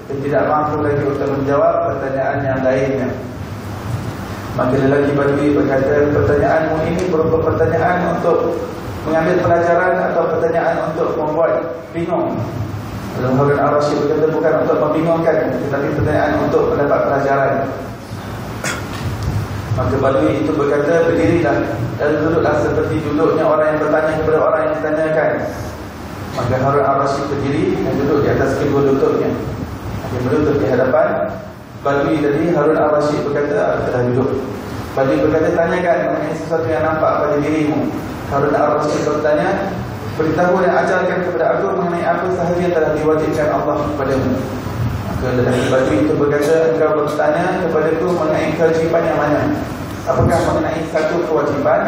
A: tidak mampu lagi untuk menjawab pertanyaan yang lainnya. Maka lelaki Badui berkata, pertanyaanmu ini berupa pertanyaan untuk mengambil pelajaran atau pertanyaan untuk membuat bingung? Lalu Harun al-Rashid berkata, bukan untuk membingungkan, tetapi pertanyaan untuk mendapat pelajaran. Maka Badui itu berkata, berdirilah dan duduklah seperti duduknya orang yang bertanya kepada orang yang ditanyakan. Maka Harun al-Rashid berdiri dan duduk di atas kedua lututnya. Dia berlutut di hadapan Badui tadi. Harun al-Rashid berkata, aku telah duduk. Badui berkata, tanyakan mengenai sesuatu yang nampak pada dirimu. Harun al-Rashid bertanya, beritahu dan ajarkan kepada aku mengenai apa sahaja yang telah diwajibkan Allah kepadamu. Maka lelaki Badui itu berkata, engkau bertanya kepadaku mengenai kewajipan yang mana? Apakah mengenai satu kewajipan,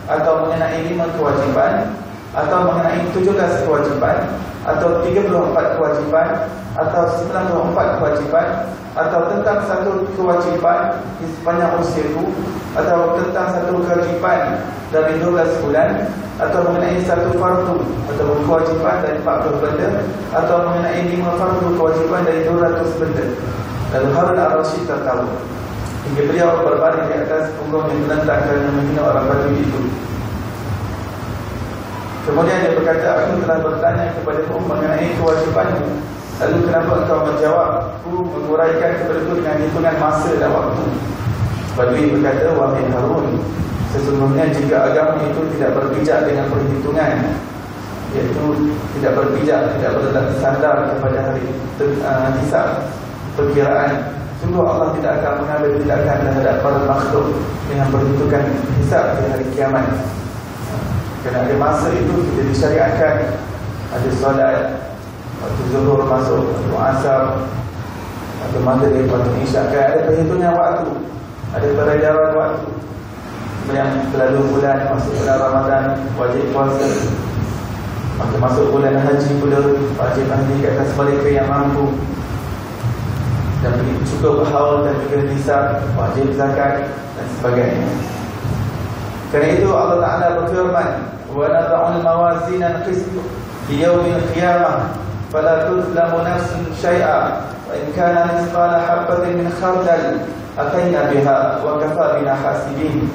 A: atau mengenai 5 kewajipan, atau mengenai 17 kewajipan, atau 34 kewajipan, atau 94 kewajipan, atau tentang satu kewajipan di sepanjang usiaku, atau tentang satu kewajipan dari 12 bulan, atau mengenai satu fardu atau kewajipan dari 40 benda, atau mengenai 5 fardu kewajipan dari 200 benda. Lalu Harun al-Rashid tertawa hingga beliau berbaring di atas punggung yang menentang kerana menghina orang Badui itu. Kemudian dia berkata, aku telah bertanya kepadamu mengenai kewajipanmu, lalu kenapa engkau menjawabku, menguraikan kepadaku dengan hitungan masa dan waktu? Badui berkata, wahai Harun, sesungguhnya jika agama itu tidak berpijak dengan perhitungan, iaitu tidak berpijak, tidak bersandar kepada hari hisab, perkiraan, sungguh Allah tidak akan mengambil tindakan terhadap para makhluk dengan perhitungan hisab di hari kiamat. Kerana ada masa itu kita disyariatkan, ada solat, waktu zuhur masuk, waktu asar, waktu maghrib, waktu isyak, ada perhitungan waktu, ada peredaran waktu. Kemudian terlalu bulan, masuk bulan Ramadan, wajib puasa. Maka masuk bulan haji pula, wajib haji ke atas mereka yang mampu. Dan cukup haul dan juga nisab, wajib zakat dan sebagainya. Kerana itu Allah Ta'ala berfirman, wa nada'ul mawazin al-qist fi yawmil qiyamah fala tuzlamu nafsun syai'a wa in kana mithqala habatin min khardal atayna biha wa kafa bina hasibin.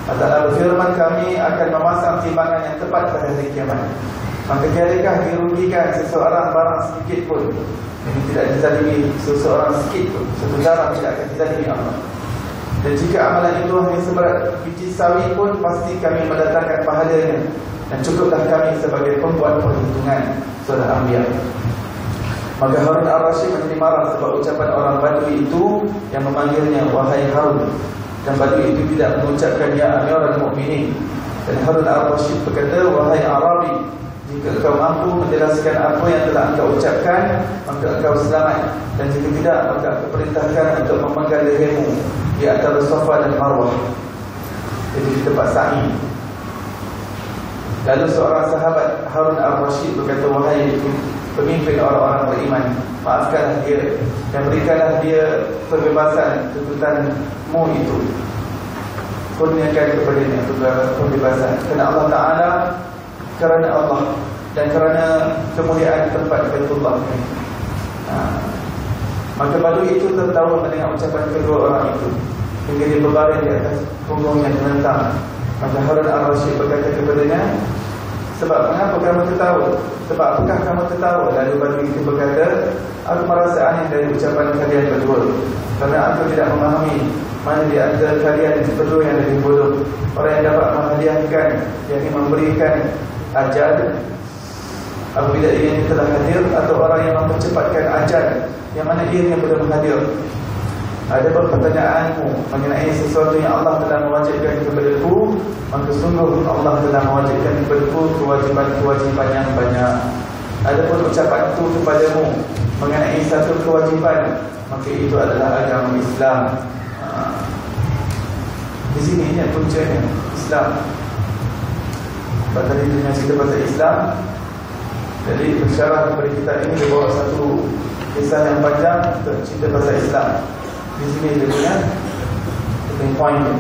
A: Allah Ta'ala berfirman, kami akan memasang timbangan yang tepat pada hari kiamat. Maka tiadakah dirugikan seseorang barang sedikit pun. Ini tidak dizalimi seseorang sedikit pun, satu darah tidak akan dizalimi Allah. Dan jika amalan itu hanya seberat biji sawi pun, pasti kami mendatangkan pahalanya. Dan cukuplah kami sebagai pembuat perhitungan. Surah Anbiya. Maka Harun al-Rashid menjadi marah sebab ucapan orang Badui itu yang memanggilnya wahai Harun. Dan Badui itu tidak mengucapkan ya Amirul Mukminin. Dan Harun al-Rashid berkata, wahai Arabi, jika engkau mampu menjelaskan apa yang telah engkau ucapkan, maka engkau selamat. Dan jika tidak, maka aku perintahkan untuk memenggal lehermu di antara Safa dan Marwah, jadi di tempat sa'i. Lalu seorang sahabat Harun al-Rashid berkata, wahai pemimpin orang-orang beriman, maafkanlah dia dan berikanlah dia pembebasan tuntutanmu itu. Kurniakan kepadanya pembebasan kerana Allah Ta'ala, kerana Allah dan kerana kemuliaan tempat Baitullah. Maka Badui itu tertawa mendengar ucapan kedua orang itu hingga dia berbaring di atas punggungnya menentang. Maka Harun al-Rashid berkata kepadanya, sebab mengapa kamu tertawa? Sebab apakah kamu tertawa? Lalu Badui itu berkata, aku merasa aneh dari ucapan kalian berdua, kerana aku tidak memahami mana di antara kalian berdua yang lebih bodoh, orang yang dapat menghadiahkan, yakni memberikan ajal apabila ia telah hadir, atau orang yang mempercepatkan ajal yang mana ia yang belum hadir. Ada pertanyaanmu mengenai sesuatu yang Allah telah mewajibkan kepadaku, maka sungguh Allah telah mewajibkan kepadaku kewajipan-kewajipan yang banyak. Adapun ucapanku kepadamu mengenai satu kewajipan, maka itu adalah agama Islam. Di sini ini puncanya Islam. Tadi dengan cerita pasal Islam, jadi bersyarah kepada kita ini dia bawa satu kisah yang panjang untuk cerita pasal Islam. Di sini dia punya point dia.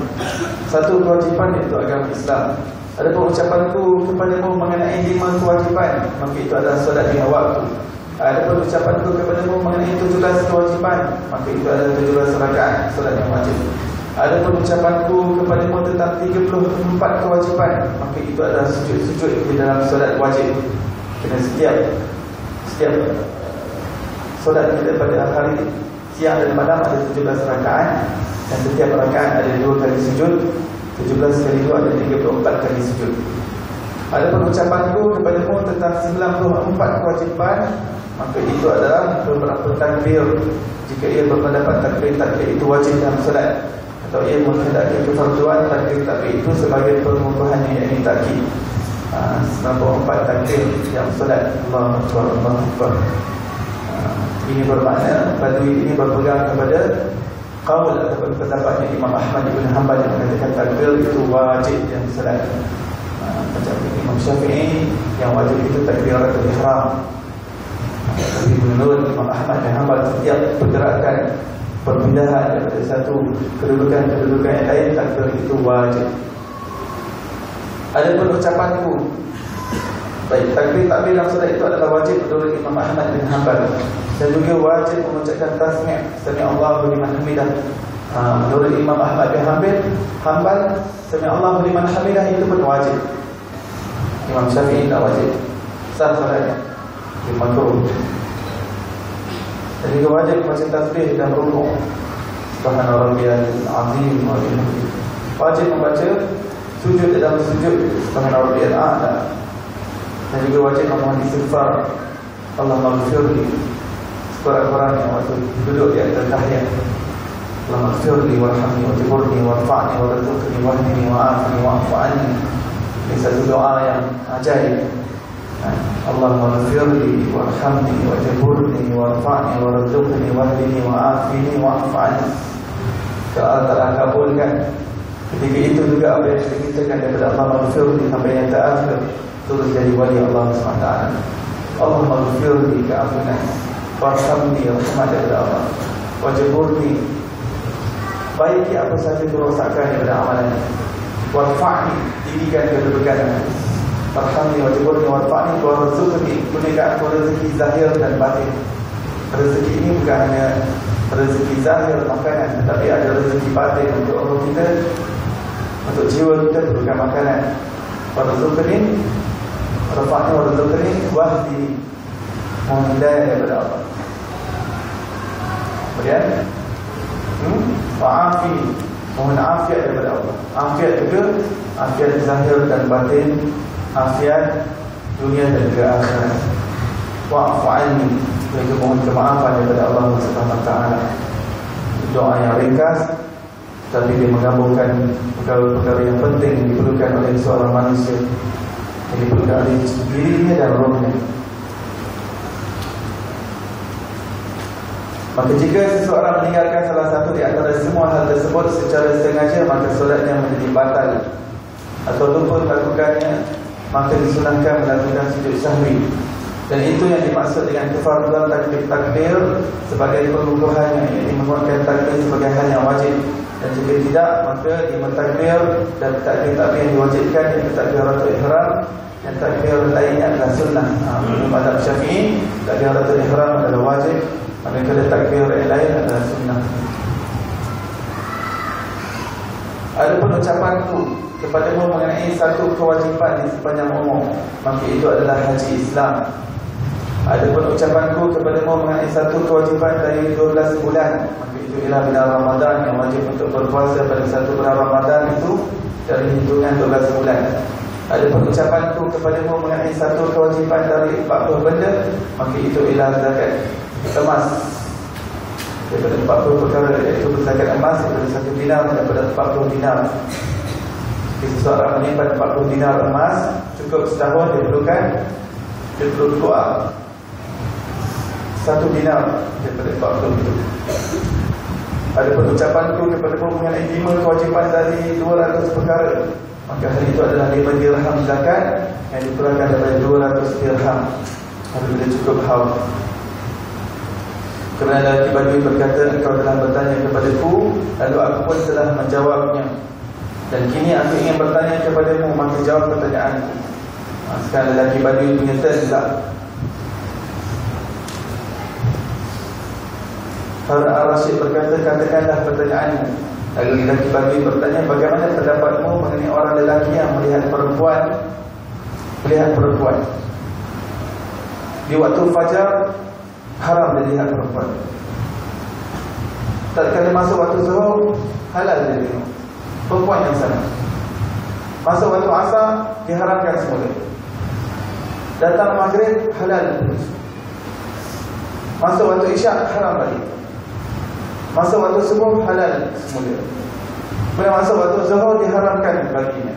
A: Satu kewajipan iaitu agama Islam. Ada ucapanku kepadamu mengenai 5 kewajipan, maka itu adalah solat 5 waktu. Ada ucapanku kepadamu mengenai 17 kewajipan, maka itu adalah 17 rakaat solat yang wajib. Ada ucapanku kepadamu tentang 34 kewajipan, maka itu adalah sujud-sujud di dalam solat wajib. Kena setiap solat kita pada hari siang dan malam ada 17 rakaat, dan setiap rakaat ada 2 kali sujud. 17 kali 2 ada 34 kali sujud. Ada ucapanku kepadamu tentang 94 kewajipan, maka itu adalah beberapa takbir. Jika ia berpendapat takbir itu wajib dalam solat, atau ia menghendaki kefarduan, takbir itu sebagai permukahannya, yakni takkid. 94 takbir yang solat. Allahu Akbar, Allahu Akbar. Ini bermakna Badui ini berpegang kepada qaul ataupun pendapatnya Imam Ahmad bin Hanbal yang mengatakan takbir itu wajib yang solat. Macam Imam Syafi'i yang wajib itu takbiratul ihram. Tapi menurut Imam Ahmad bin Hanbal, setiap pergerakan perpindahan daripada satu kedudukan yang lain, takbir itu wajib. Ada pun ucapanku, baik, takbir dalam solat itu adalah wajib menurut Imam Ahmad bin Hanbal, dan juga wajib mengucapkan tasmi', sami Allahu liman hamidah. Menurut Imam Ahmad bin Hanbal, sami Allahu liman hamidah itu pun wajib. Imam Syafi'i tak wajib, sah solatnya, makruh. Dan juga wajib baca tasbih dan rukuk, subhana rabbiyal azim wa bihamdihi. Wajib membaca sujud dalam sujud, subhana rabbiyal a'la. Dan juga wajib memohon istighfar, Allahumma ighfirli, sekurang-kurangnya waktu duduk di atas tahiyat. Allahumma ighfirli warhamni wajburni warfa'ni warzuqni wahdini wa'afni wa'fu anni. Ini satu doa yang ajaib. Allahumma ighfirli warhamni wajburni warfa'ni warzuqni wahdini wa'afni wa'fu anni. Kalau Allah telah kabulkan, ketika itu juga apa yang kita katakan daripada Allahumma ighfirli sampai yang terakhir, terus jadi wali Allah SWT. Allahumma ighfirli ka'afunan warhamni, rahmat daripada Allah, wajburni, baiki apa sahaja kerosakan daripada amalan, warfa'ni, tinggikan kedudukan, warhamni wajburni warfa'ni warzuqni, berikan aku rezeki zahir dan batin. Rezeki ini bukan hanya rezeki zahir makanan, tetapi ada rezeki batin untuk roh kita, untuk jiwa kita, bukan makanan. Warzuqni, warfa'ni warzuqni wahdi, mohon hidayah daripada Allah. Kemudian wa'afi, mohon afiat daripada Allah. Afiat juga, afiat zahir dan batin, afiat dunia dan juga akhirat. Wa'fu anni, juga mohon kemaafan daripada Allah SWT. Doa yang ringkas, tapi dia menggabungkan perkara-perkara yang penting yang diperlukan oleh seorang manusia, yang diperlukan oleh dirinya dan rohnya. Maka jika seseorang meninggalkan salah satu di antara semua hal tersebut secara sengaja, maka solatnya menjadi batal. Atau lupa melakukannya, maka disunahkan melakukan sujud sahwi. Dan itu yang dimaksud dengan kefarduan takbir sebagai pengukuhannya, yang menguatkan takbir sebagai hal yang wajib. Dan jika tidak, maka 5 takbir dan takbir yang diwajibkan, iaitu takbiratul ihram, dan takbir lainnya adalah sunnah. Menurut mazhab Syafi'i, takbiratul ihram adalah wajib, manakala takbir yang lain adalah sunnah. Adapun ucapanku kepadamu mengenai satu kewajipan di sepanjang umur, maka itu adalah haji Islam. Adapun ucapanku kepadamu mengenai satu kewajipan dari 12 bulan, maka itu ialah bulan Ramadan, yang wajib untuk berpuasa pada satu bulan Ramadan itu dari hitungan 12 bulan. Adapun ucapanku kepadamu mengenai satu kewajipan dari 40 benda, maka itu ialah zakat emas. Daripada 40 perkara, iaitu zakat emas daripada 1 dinar daripada 40 dinar. Jika seseorang menyimpan 40 dinar emas, cukup setahun dia perlu keluar 1 dinar daripada faktor itu. Ada pengucapan itu kepada mengenai 5 kewajipan dari 200 perkara, maka hal itu adalah 5 dirham zakat yang dikurangkan daripada 200 dirham apabila cukup haul. Kerana lelaki Badui berkata, engkau telah bertanya kepadaku, lalu aku pun telah menjawabnya, dan kini aku ingin bertanya kepadamu, maka jawab pertanyaanku. Sekarang lelaki Badui punya turn pula. Harun al-Rashid berkata, katakanlah pertanyaanmu. Lalu lelaki Badui bertanya, bagaimana pendapatmu mengenai orang lelaki yang melihat perempuan di waktu fajar, haram dia lihat perempuan. Tatkala masuk waktu zuhur, halal dia tengok perempuan yang sana. Masuk waktu asar, diharamkan semula. Datang maghrib, halal. Masuk waktu isyak, haram lagi. Masuk waktu subuh, halal semula. Bila masuk waktu zuhur, diharamkan baginya.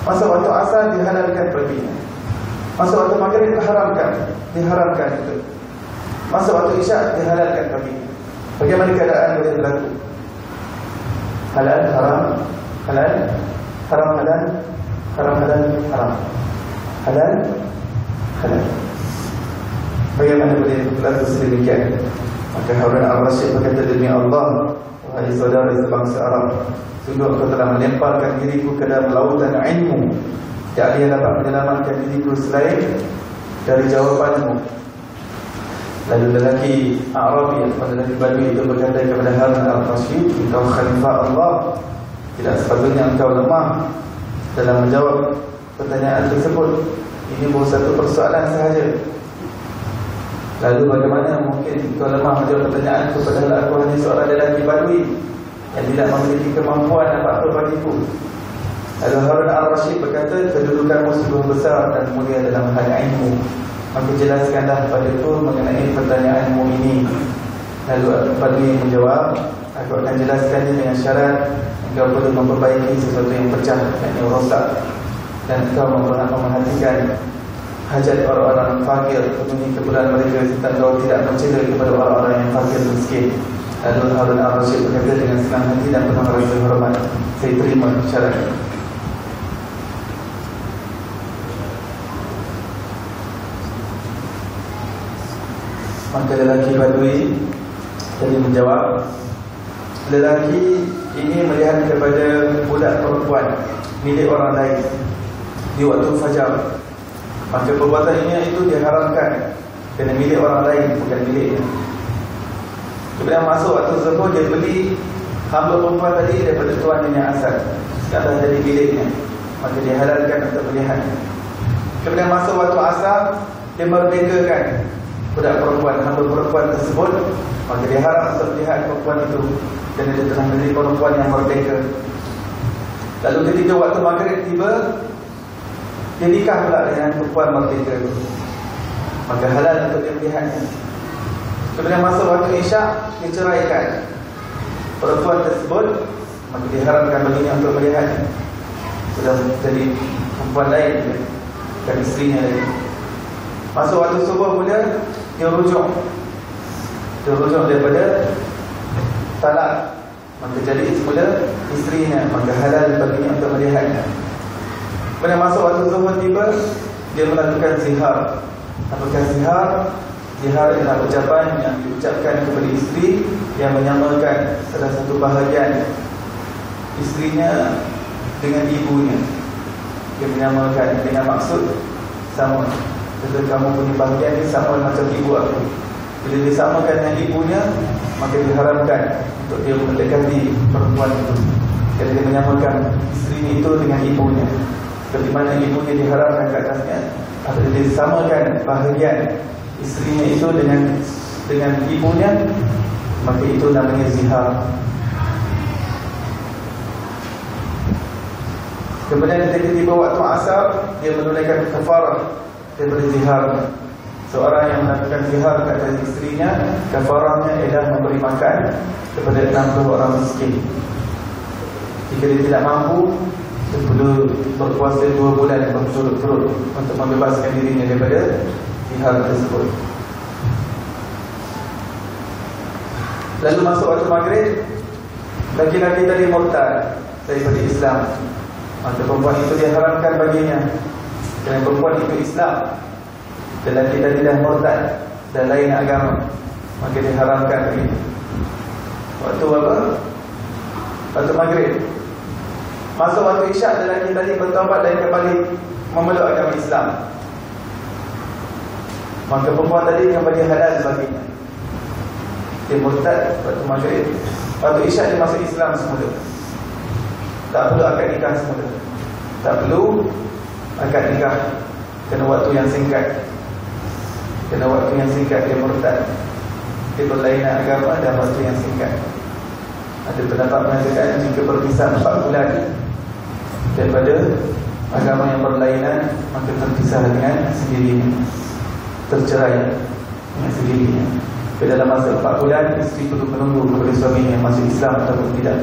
A: Masuk waktu asar, dihalalkan baginya. Masuk waktu maghrib, diharamkan juga. Masuk waktu isyak, dihalalkan baginya. Bagaimana keadaan boleh berlaku? Halal, haram, halal, haram, halal, haram, halal, haram, halal, halal. Bagaimana boleh berlaku sedemikian? Maka Harun al-Rashid berkata, demi Allah, wahai saudara sebangsa Arab, sungguh engkau telah melemparkan diriku ke dalam lautan ilmu. Tak ada yang dapat menyelamatkan diriku selain dari jawapanmu. Lalu lelaki Arabi atau lelaki Badui itu berkata kepada Harun al-Rashid, engkau khalifah Allah, tidak sepatutnya engkau lemah dalam menjawab pertanyaan tersebut. Ini baru satu persoalan sahaja. Lalu bagaimana mungkin engkau lemah menjawab pertanyaan itu, padahal aku hanya seorang lelaki Badui yang tidak memiliki kemampuan apa-apa bagiku. Lalu Harun al-Rashid berkata, kedudukanmu sungguh besar dan mulia dalam hal ilmu, maka jelaskanlah padaku mengenai pertanyaanmu ini. Lalu Badui menjawab, aku akan jelaskannya dengan syarat engkau perlu memperbaiki sesuatu yang pecah dan yang rosak, dan engkau memperhatikan hajat orang-orang fakir, pemenuhi keperluan mereka, serta engkau tidak mencela kepada orang-orang yang fakir miskin. Lalu Harun al-Rashid berkata dengan senang hati dan penuh rasa hormat, saya terima syarat ini. Maka lelaki Badui tadi menjawab, lelaki ini melihat kepada budak perempuan milik orang lain di waktu fajar, maka perbuatan ini itu diharamkan kerana milik orang lain, bukan miliknya. Kemudian masuk waktu zuhur, dia beli hamba perempuan tadi daripada tuannya yang asal, sekarang jadi miliknya, maka dihalalkan untuk melihat. Kemudian masuk waktu asar, dia merdekakan budak perempuan, hamba perempuan tersebut, maka dia haram untuk melihat perempuan itu kerana dia telah menjadi perempuan yang merdeka. Lalu ketika waktu maghrib tiba, dia nikah pula dengan perempuan merdeka, maka halal untuk dia melihatnya. Kemudian masuk waktu isyak, diceraikan perempuan tersebut, maka diharamkan baginya untuk melihatnya. Sudah jadi perempuan lain, bukan isterinya lagi. Masuk waktu subuh pula, dia rujuk daripada talak, maka jadi semula isterinya, maka halal baginya untuk melihatnya. Kemudian masuk waktu zuhur tiba, dia melakukan zihar. Apakah zihar? Zihar adalah ucapan yang diucapkan kepada isteri yang menyamakan salah satu bahagian isterinya dengan ibunya. Dia menyamakan dengan maksud sama. Jadi kamu punya bahagian ini sama macam ibu aku. Bila disamakan dengan ibunya, maka diharamkan untuk dia mendekati perempuan itu. Jadi dia menyamakan isterinya itu dengan ibunya. Di mana ibunya diharamkan ke atasnya, apabila disamakan bahagian isterinya itu dengan ibunya, maka itu namanya zihar. Kemudian ketika tiba waktu asar, dia menunaikan kafarah daripada zihar. Seorang yang melakukan zihar ke atas isterinya, kafarahnya ialah memberi makan kepada 60 orang miskin. Jika dia tidak mampu, dia perlu berpuasa 2 bulan berturut-turut untuk membebaskan dirinya daripada zihar tersebut. Lalu masuk waktu maghrib, laki-laki tadi murtad daripada Islam, maka perempuan itu diharamkan baginya. Kerana perempuan itu Islam, lelaki tadi dah murtad dan lain agama, maka diharamkan baginya. Waktu apa? Waktu maghrib. Masuk waktu isyak, lelaki tadi bertaubat dan kembali memeluk agama Islam, maka perempuan tadi yang bagi halal baginya. Dia murtad waktu maghrib, waktu isyak dia masuk Islam semula. Tak perlu akad nikah semula. Tak perlu akad nikah. Kena waktu yang singkat. Kena waktu yang singkat dia murtad. Dia berlainan agama dan waktu yang singkat. Ada pendapat mengatakan jika berpisah 4 bulan daripada agama yang berlainan, maka terpisah dengan sendirinya, tercerai dengan sendirinya. Dalam masa 4 bulan, isteri perlu menunggu kepada suaminya masuk Islam ataupun tidak.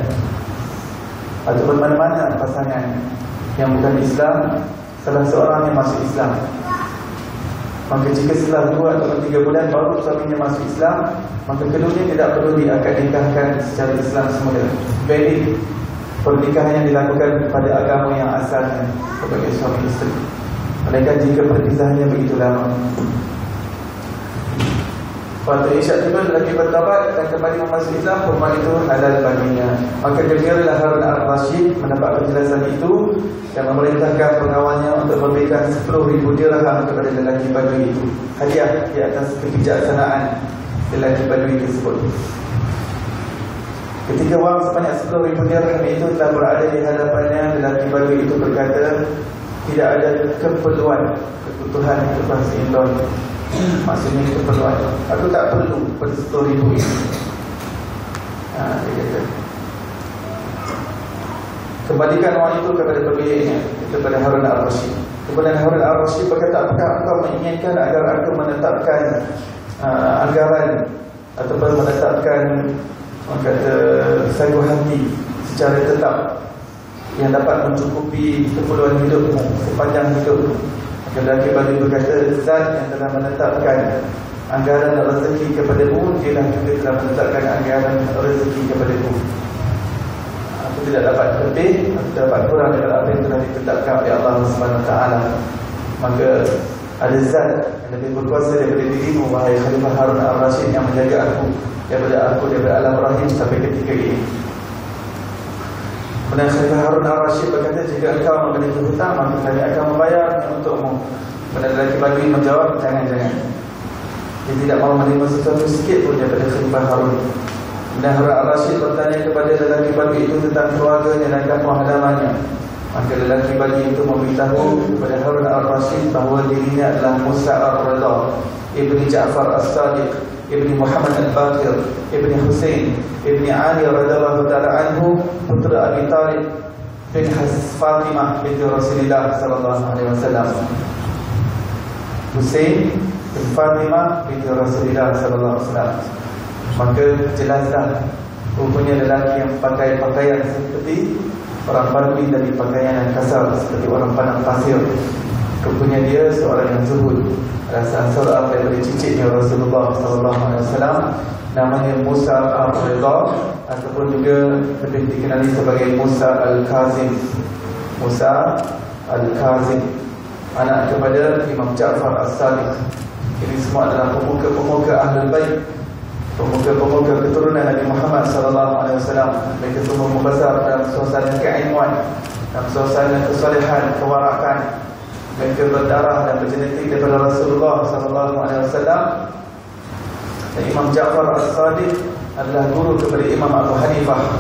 A: Ataupun mana-mana pasangan yang bukan Islam, salah seorang yang masuk Islam, maka jika setelah 2 atau 3 bulan baru suaminya masuk Islam, maka keduanya tidak perlu diakad nikahkan secara Islam semula. Valid pernikahan yang dilakukan pada agama yang asalnya sebagai suami isteri. Melainkan jika perpisahannya begitu lama. Waktu isyak tiba, lelaki bertaubat dan kembali memasuk Islam, perempuan itu halal baginya. Maka gegeralah Harun al-Rashid mendapat penjelasan itu dan memerintahkan pengawalnya untuk memberikan 10,000 dirham kepada lelaki Badui itu, hadiah di atas kebijaksanaan lelaki Badui tersebut. Ketika wang sebanyak 10,000 dirham itu telah berada di hadapannya, lelaki Badui itu berkata, tidak ada kebutuhan itu bahasa Indon. Maksudnya keperluan, aku tak perlu pada 10,000 ini. Dia kata, kembalikan wang itu kepada pemiliknya, kepada Harun al-Rashid. Kemudian Harun al-Rashid berkata, apakah engkau menginginkan agar aku menetapkan anggaran ataupun menetapkan, kata, sagu hati secara tetap yang dapat mencukupi keperluan hidupmu sepanjang hidupmu? Lelaki Badui berkata, zat yang telah menetapkan anggaran rezeki kepadamu, dia juga telah menetapkan anggaran rezeki kepadamu. Aku tidak dapat lebih, aku tidak dapat kurang daripada apa yang telah ditetapkan oleh Allah SWT. Maka ada zat yang lebih berkuasa daripada dirimu, wahai Khalifah Harun al-Rashid, yang menjaga aku daripada alam rahim sampai ketika ini. Kemudian Khalifah Harun al-Rashid berkata, jika engkau memiliki hutang, maka kami akan membayarnya untukmu. Kemudian lelaki Badui menjawab, jangan-jangan. Dia tidak mahu menerima sesuatu sikit pun daripada Khalifah Harun. Kemudian Harun al-Rashid bertanya kepada lelaki Badui itu tentang keluarganya dan kampung halamannya. Maka lelaki Badui itu memberitahu kepada Harun al-Rashid bahawa dirinya adalah Musa al-Radha, Ibni Ja'far as-Sadiq, Ibni Muhammad al-Baqir, Ibni Husain, Ibni Ali radhiyallahu ta'ala anhu, putra Abi Talib bin Fatimah binti Rasulullah sallallahu alaihi wasallam. Husain bin Fatimah binti Rasulullah sallallahu alaihi wasallam. Maka jelaslah rupanya lelaki yang pakai pakaian seperti orang Badui dari pakaian yang kasar seperti orang padang pasir. Rupanya dia seorang yang zuhud, rasa seorang daripada cicitnya Rasulullah sallallahu alaihi wasallam, namanya Musa al-Ridha ataupun juga lebih dikenali sebagai Musa al-Kazim. Musa al-Kazim, anak kepada Imam Ja'far as-Sadiq. Ini semua adalah pemuka-pemuka Ahlul Bait, pemuka-pemuka keturunan Nabi Muhammad sallallahu alaihi wasallam. Mereka semua membesar dalam suasana keilmuan, dalam suasana kesalehan, kewarakan. Mereka berdarah dan bergenetik daripada Rasulullah sallallahu alaihi wasallam. Dan Imam Ja'far as-Sadiq adalah guru kepada Imam Abu Hanifah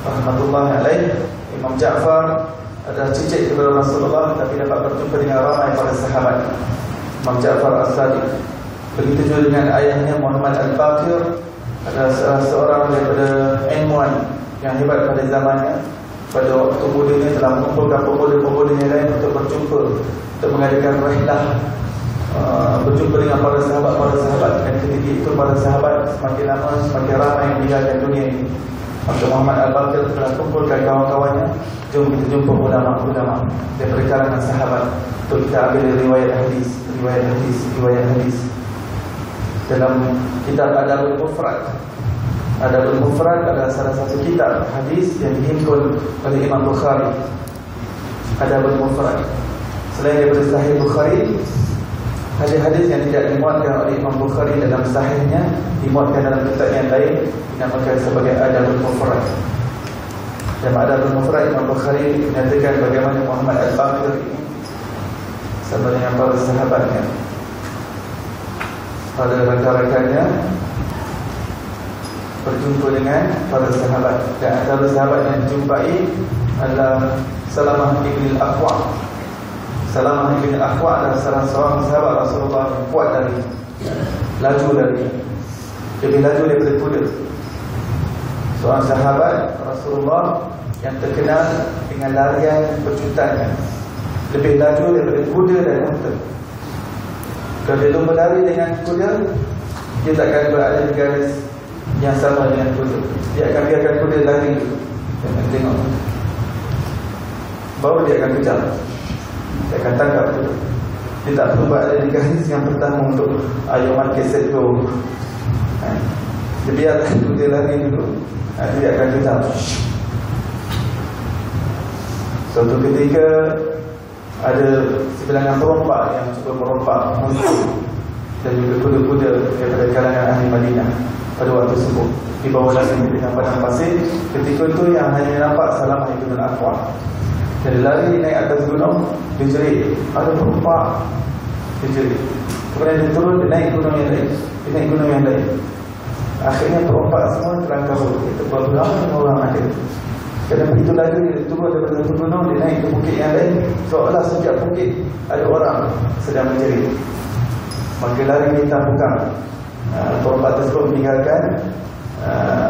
A: rahmatullahi alaih. Imam Ja'far adalah cicit kepada Rasulullah, tapi dapat berjumpa dengan ramai para sahabat. Imam Ja'far as-Sadiq. Begitu juga dengan ayahnya Muhammad al-Baqir, adalah salah seorang daripada ilmuwan yang hebat pada zamannya. Pada waktu mudanya telah mengumpulkan pemuda-pemuda yang lain untuk berjumpa, untuk mengadakan rihlah, berjumpa dengan para sahabat. Dan ketika itu para sahabat semakin lama semakin ramai yang meninggalkan dunia ini. Maka Muhammad al-Baqir telah kumpulkan kawan-kawannya, jom kita jumpa ulama-ulama daripada kalangan sahabat untuk kita ambil riwayat hadis. Dalam kitab Adabul Mufrad Adabul Mufrad adalah salah satu kitab hadis yang dihimpun oleh Imam Bukhari. Adabul Mufrad. Selain daripada Sahih Bukhari, hadis-hadis yang tidak dimuatkan oleh Imam Bukhari dalam Sahihnya dimuatkan dalam kitab yang lain, dinamakan sebagai Adabul Mufrad. Dalam Adabul Mufrad, Imam Bukhari menyatakan bagaimana Muhammad Al-Baqir ini sama dengan para sahabatnya, para rakan-rakannya, berjumpa dengan para sahabat. Dan antara sahabat yang dijumpai adalah Salamah ibn al-Aqwa. Salamah ibn al-Aqwa adalah salah seorang sahabat Rasulullah yang kuat dari lebih laju daripada kuda. Seorang sahabat Rasulullah yang terkenal dengan larian pecutannya, lebih laju daripada kuda dan unta. Kalau dia berlari dengan kuda, dia takkan berada di garis yang sama dengan kuda. Dia akan biarkan kuda lari dan tengok, baru dia akan kejar. Dia akan tangkap kuda. Dia tak perlu berada di garis yang pertama untuk ayo market set go. Dia biarkan kuda lari dulu, dia akan kejar. Suatu ketika ada sebilangan perompak yang cuba merompak musuh dan juga kuda-kuda daripada kalangan ahli Madinah pada waktu tersebut di bawah langit dengan padang pasir. Ketika itu yang hanya nampak Salamah ibn al-Aqwa. Jadi lari naik atas gunung, dia jerit, ada perompak, dia jerit. Kemudian dia turun, dia naik gunung yang lain, dia naik gunung yang lain. Akhirnya perompak semua terangkap. Kita berapa orang ada. Kerana begitu lagi dia turun daripada satu gunung, dia naik ke bukit yang lain, seolah setiap bukit ada orang sedang menjerit. Maka lari hitam bukan. Perompak tersebut meninggalkan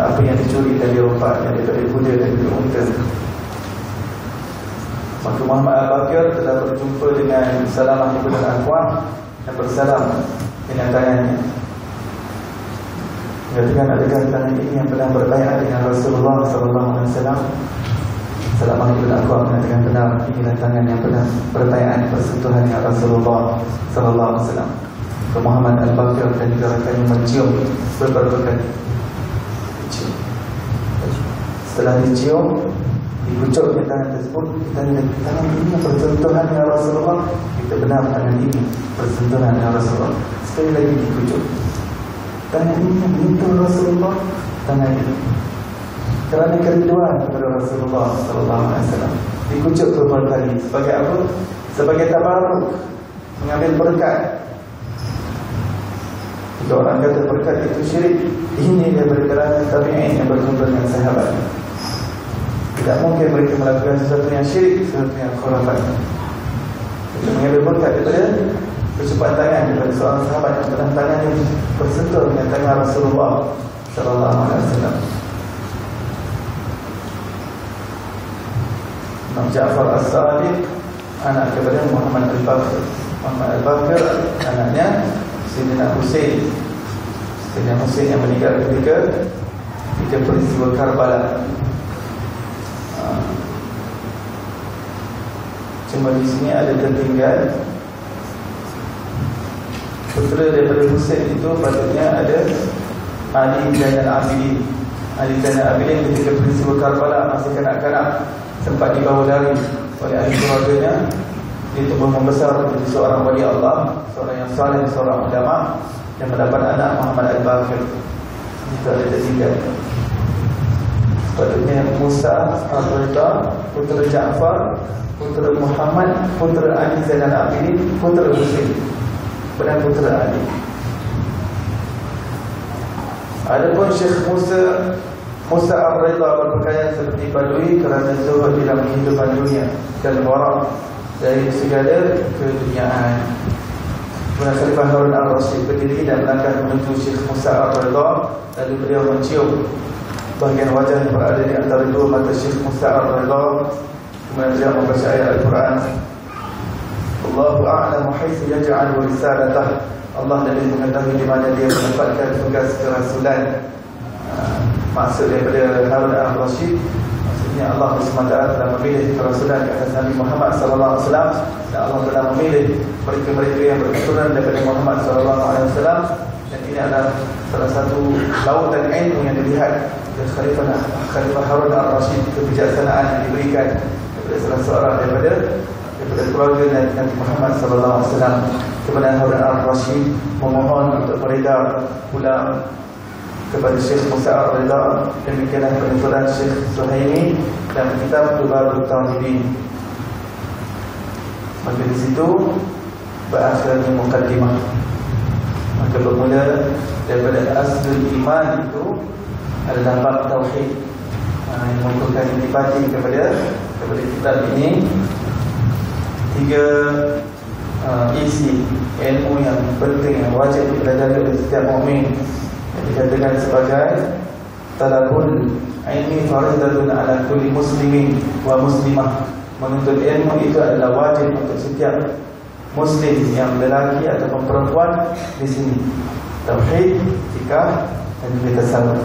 A: apa yang dicuri dari rompak, yang daripada kuda dan juga unta. Maka Muhammad Al-Baqir telah berjumpa dengan Salamah ibn al-Aqwa dan bersalam dengan tangannya. Katakan, adakah tangan ini yang pernah berbaiat dengan Rasulullah SAW? Salamah ibn al-Aqwa mengatakan, benar, inilah tangan yang pernah berbaiat bersentuhan dengan Rasulullah SAW. Muhammad Al-Baqir dan juga rakannya mencium beberapa kali. Setelah dicium, dikucuknya tangan tersebut, tangan ini bersentuhan dengan Rasulullah. Kita benar, tangan ini bersentuhan dengan Rasulullah. Sekali lagi dikucuk, tangan ini yang menyentuh Rasulullah, tangan ini kerana kerinduan kepada Rasulullah SAW. Dikucuk beberapa kali. Sebagai apa? Sebagai tabaruk, mengambil berkat. Jika orang kata berkat itu syirik, ini daripada kalangan tabi'in yang berjumpa dengan sahabat. Tidak mungkin mereka melakukan sesuatu yang syirik, sesuatu yang khurafat. Itu mengambil berkat daripada kecupan tangan daripada seorang sahabat yang pernah tangannya bersentuh dengan tangan Rasulullah SAW. Imam Ja'far As-Sadiq, anak kepada Muhammad Al-Baqir. Muhammad Al-Baqir anaknya Sayyidina Husain. Sayyidina Husain yang meninggal ketika peristiwa Karbala. Cuma di sini ada tertinggal putera daripada Husain itu, patutnya ada Ali Zainal Abidin. Ali Zainal Abidin ketika peristiwa Karbala masih kanak-kanak, sempat dibawa lari oleh ahli keluarganya. Dia tumbuh membesar menjadi seorang wali Allah, seorang yang saleh, seorang ulama, yang mendapat anak Muhammad Al-Baqir. Itu ada tertinggal. Sepatutnya Musa Al-Ridha, putera Ja'far, putera Muhammad, putera Ali Zainal Abidin, putera Husain, bukan putera Ali. Adapun Syekh Musa Al-Ridha berpakaian seperti badui kerana zuhud dalam kehidupan dunia dan wara' dari segala keduniaan. Kemudian Khalifah Harun Al-Rasyid berdiri dan melangkah menuju Syekh Musa Al-Ridha, lalu beliau mencium bahagian wajah yang berada di antara dua mata Syekh Musa Al-Ridha. Kemudian beliau membaca ayat Al-Quran, Allahu a'lamu haitsu yaj'alu risalatah. Allah lebih mengetahui di mana dia menempatkan tugas kerasulan. Maksud daripada Harun Al-Rasyid, maksudnya Allah SWT telah memilih kerasulan ke atas Nabi Muhammad SAW, dan Allah telah memilih mereka-mereka yang berketurunan daripada Muhammad SAW Dan ini adalah salah satu lautan ilmu yang dilihat oleh Khalifah Harun al-Rashid, kebijaksanaan yang diberikan kepada salah seorang daripada keluarga Nabi Muhammad SAW kepada Harun al-Rashid, memohon untuk beredar pulang kepada Syekh Musa al-Ridha. Demikianlah penuturan Syekh Suhaimi dan kitab Tubarut Tauhidin. Maka di situ berakhirnya mukaddimah. Maka bermula daripada aslul iman itu adalah bab tauhid, yang merupakan intipati kepada kitab ini. 3 isi ilmu yang penting yang wajib dipelajari oleh setiap mukmin, yang dikatakan sebagai talabul ilmi faridatun ala kulli muslimin wa muslimah. Menuntut ilmu itu adalah wajib untuk setiap muslim yang lelaki ataupun perempuan di sini. Tauhid, fikih dan juga tasawuf.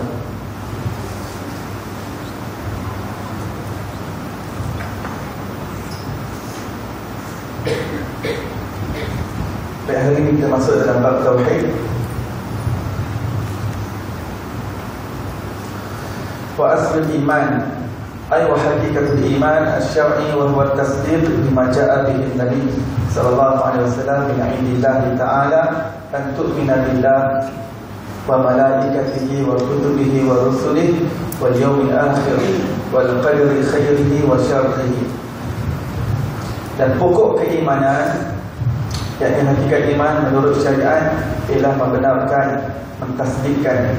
A: Baik, hari ini kita masuk dalam bab tauhid. Wa aslul iman ay wa haqiqatul iman asy-syar'i wa huwa at-tasdiq bima ja'a bihi an-nabi sallallahu alaihi wasallam min 'indillahi ta'ala an tu'mina billah wa malaikatihi wa kutubihi wa rusulihi wal yawmil akhir wal qadri khairihi wa syarrihi. Dan pokok keimanan, yakni hakikat iman menurut syariat, ialah membenarkan, mentasdikkan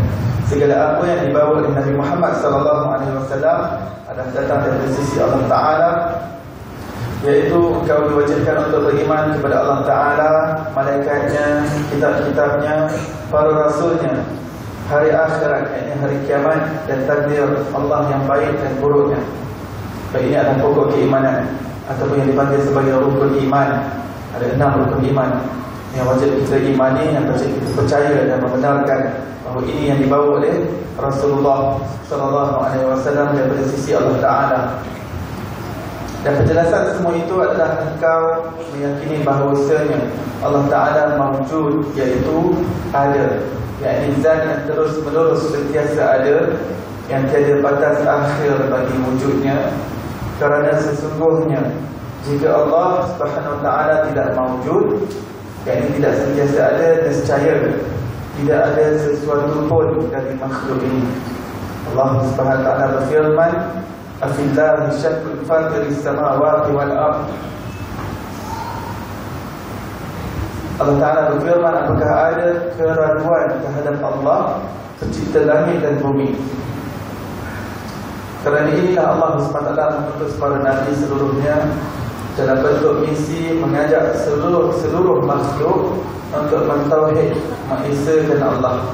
A: segala apa yang dibawa oleh Nabi Muhammad SAW adalah datang dari sisi Allah Ta'ala, iaitu engkau diwajibkan untuk beriman kepada Allah Ta'ala, malaikatnya, kitab-kitabnya, para rasulnya, hari akhirat, yakni hari kiamat, dan takdir Allah yang baik dan buruknya. Baik, ini adalah pokok keimanan ataupun yang dipanggil sebagai rukun iman. Ada 6 rukun iman yang wajib kita imani, yang wajib kita percaya dan membenarkan bahawa ini yang dibawa oleh Rasulullah SAW daripada sisi Allah Ta'ala. Dan penjelasan semua itu adalah engkau meyakini bahawasanya Allah Ta'ala mawjud, iaitu ada, yakni zat yang terus menerus sentiasa ada, yang tiada batas akhir bagi wujudnya. Kerana sesungguhnya jika Allah Subhanahu Wa Ta'ala tidak mawjud, yakni tidak sentiasa ada, nescaya tidak ada sesuatu pun dari makhluk ini. Allah Subhanahu Wa Ta'ala berfirman, afillahi syakkun fatiris samawati wal ardh. Allah Ta'ala berfirman, apakah ada keraguan terhadap Allah, pencipta langit dan bumi? Kerana inilah Allah SWT mengutus para Nabi seluruhnya dalam bentuk misi mengajak seluruh makhluk untuk mentauhid, mengesahkan Allah,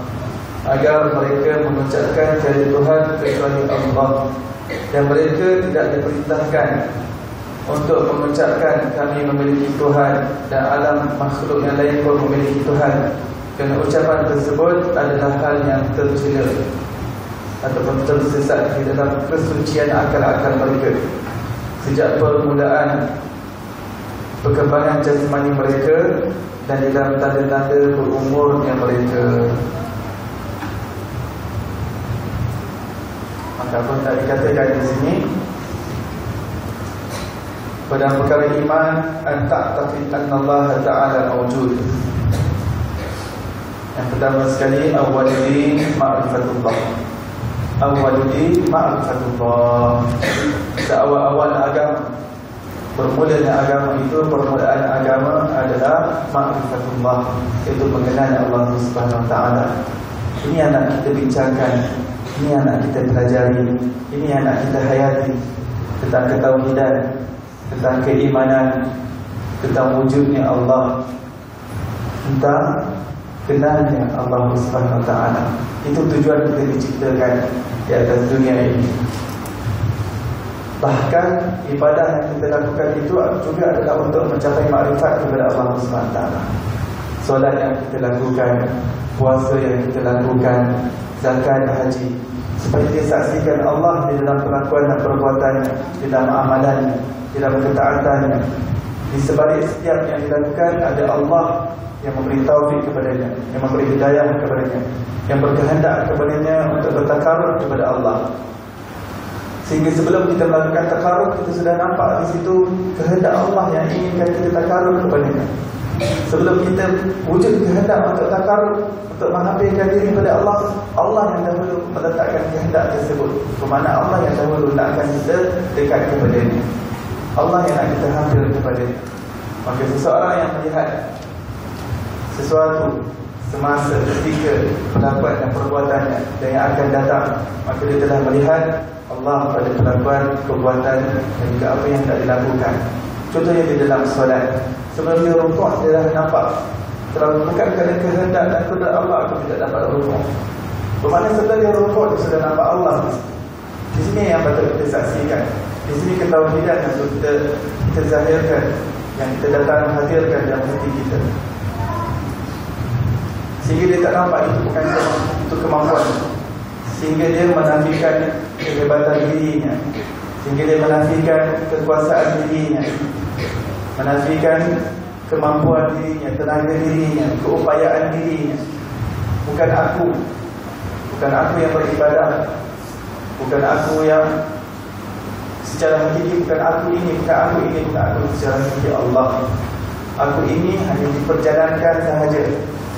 A: agar mereka mengucapkan tiada Tuhan kecuali Allah. Dan mereka tidak diperintahkan untuk mengucapkan kami memiliki Tuhan dan alam makhluk yang lain pun memiliki Tuhan, kerana ucapan tersebut adalah hal yang tercela ataupun tersesat di dalam kesucian akal-akal mereka sejak permulaan perkembangan jasmani mereka dan di dalam tanda-tanda berumurnya mereka. Maka apa yang dikatakan di sini, pada perkara iman, an ta'taqid anna Allah Ta'ala mawjud. Yang pertama sekali, awwaludin ma'rifatullah. Awwaludin ma'rifatullah. Seawal-awal agama, bermulanya agama itu, permulaan agama adalah ma'rifatullah, iaitu mengenal Allah Subhanahu Wa Ta'ala. Ini yang nak kita bincangkan, ini yang nak kita pelajari, ini yang nak kita hayati, tentang ketauhidan, tentang keimanan, tentang wujudnya Allah, tentang kenalnya Allah Subhanahu Wa Ta'ala. Itu tujuan kita diciptakan di atas dunia ini. Bahkan ibadah yang kita lakukan itu juga adalah untuk mencapai makrifat kepada Allah Subhanahu Wa Ta'ala. Solat yang kita lakukan, puasa yang kita lakukan, zakat, haji, supaya dia saksikan Allah di dalam perlakuan dan perbuatannya, di dalam amalannya, di dalam ketaatannya. Di sebalik setiap yang dilakukan ada Allah yang memberi taufik kepadanya, yang memberi hidayah kepadanya, yang berkehendak kepadanya untuk bertakarrub kepada Allah. Sehingga sebelum kita melakukan takarrub, kita sudah nampak di situ kehendak Allah yang inginkan kita takarrub kepadanya. Sebelum kita wujud kehendak untuk takarrub, untuk menghampirkan diri kepada Allah, Allah yang dahulu meletakkan kehendak tersebut. Bermakna Allah yang dahulu letakkan kita dekat kepadanya, Allah yang nak kita hampir kepadanya. Maka seseorang yang melihat sesuatu semasa, ketika, pendapat dan perbuatannya dan yang akan datang, maka dia telah melihat Allah pada perlakuan, perbuatan dan juga apa yang tak dilakukan. Contohnya di dalam solat, sebelum dia rukuk, dia dah nampak kalau bukan kerana kehendak dan kudrat Allah, aku tidak dapat rukuk. Bermakna sebelum dia rukuk, dia sudah nampak Allah. Di sini yang patut kita saksikan. Di sini ketauhidan yang kita zahirkan, yang kita datang hadirkan dalam hati kita, sehingga dia tak nampak itu bukan itu kemampuan, sehingga dia menafikan kehebatan dirinya, sehingga dia menafikan kekuasaan dirinya, menafikan kemampuan dirinya, tenaga dirinya, keupayaan dirinya. Bukan aku yang beribadah, bukan aku yang secara hakiki, bukan aku ini, bukan aku secara hakiki Allah. Aku ini hanya diperjalankan sahaja.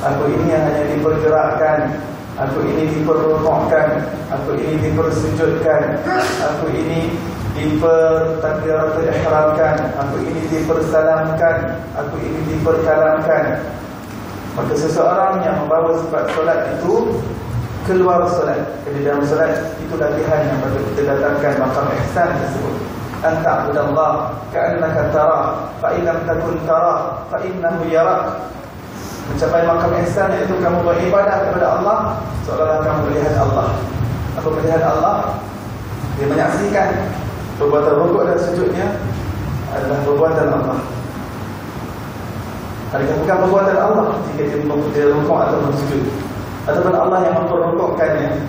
A: Aku ini hanya dipergerakkan. Aku ini diperrukukkan. Aku ini dipersujudkan. Aku ini dipertakbiratul ihramkan. Aku ini dipersalamkan. Aku ini diperkalamkan. Maka seseorang yang membawa sifat solat itu keluar solat, di dalam solat itu latihan yang perlu kita datangkan maqam ihsan tersebut. Anta abudallah ka'annaka tara, fa in lam takun tara, fa innahu yarak. Mencapai maqam ihsan, iaitu kamu beribadah kepada Allah seolah-olah kamu melihat Allah. Apa melihat Allah? Dia menyaksikan perbuatan rukuk dan sujudnya adalah perbuatan Allah. Adakah bukan perbuatan Allah jika dia rukuk atau sujud? Ataupun Allah yang memperrukukkannya?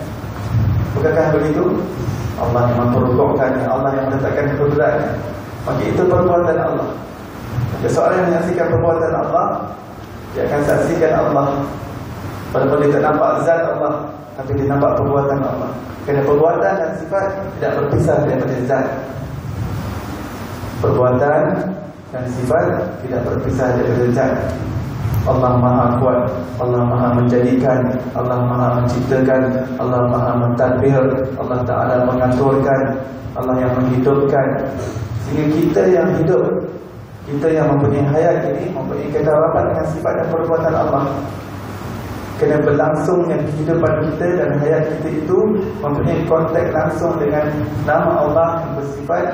A: Bukankah begitu? Allah yang memperrukukkannya, Allah yang meletakkan kudratnya. Maka itu perbuatan Allah. Maka seorang yang menyaksikan perbuatan Allah, dia akan saksikan Allah. Walaupun dia tak nampak zat Allah, tapi dia nampak perbuatan Allah. Kerana perbuatan dan sifat tidak berpisah daripada zat. Perbuatan dan sifat tidak berpisah daripada zat. Allah Maha Kuat, Allah Maha Menjadikan, Allah Maha Menciptakan, Allah Maha Mentadbir, Allah Ta'ala mengaturkan, Allah yang menghidupkan. Sehingga kita yang hidup, kita yang mempunyai hayat ini, mempunyai ketarapan dengan sifat dan perbuatan Allah. Kerana berlangsungnya kehidupan kita dan hayat kita itu mempunyai kontak langsung dengan nama Allah yang bersifat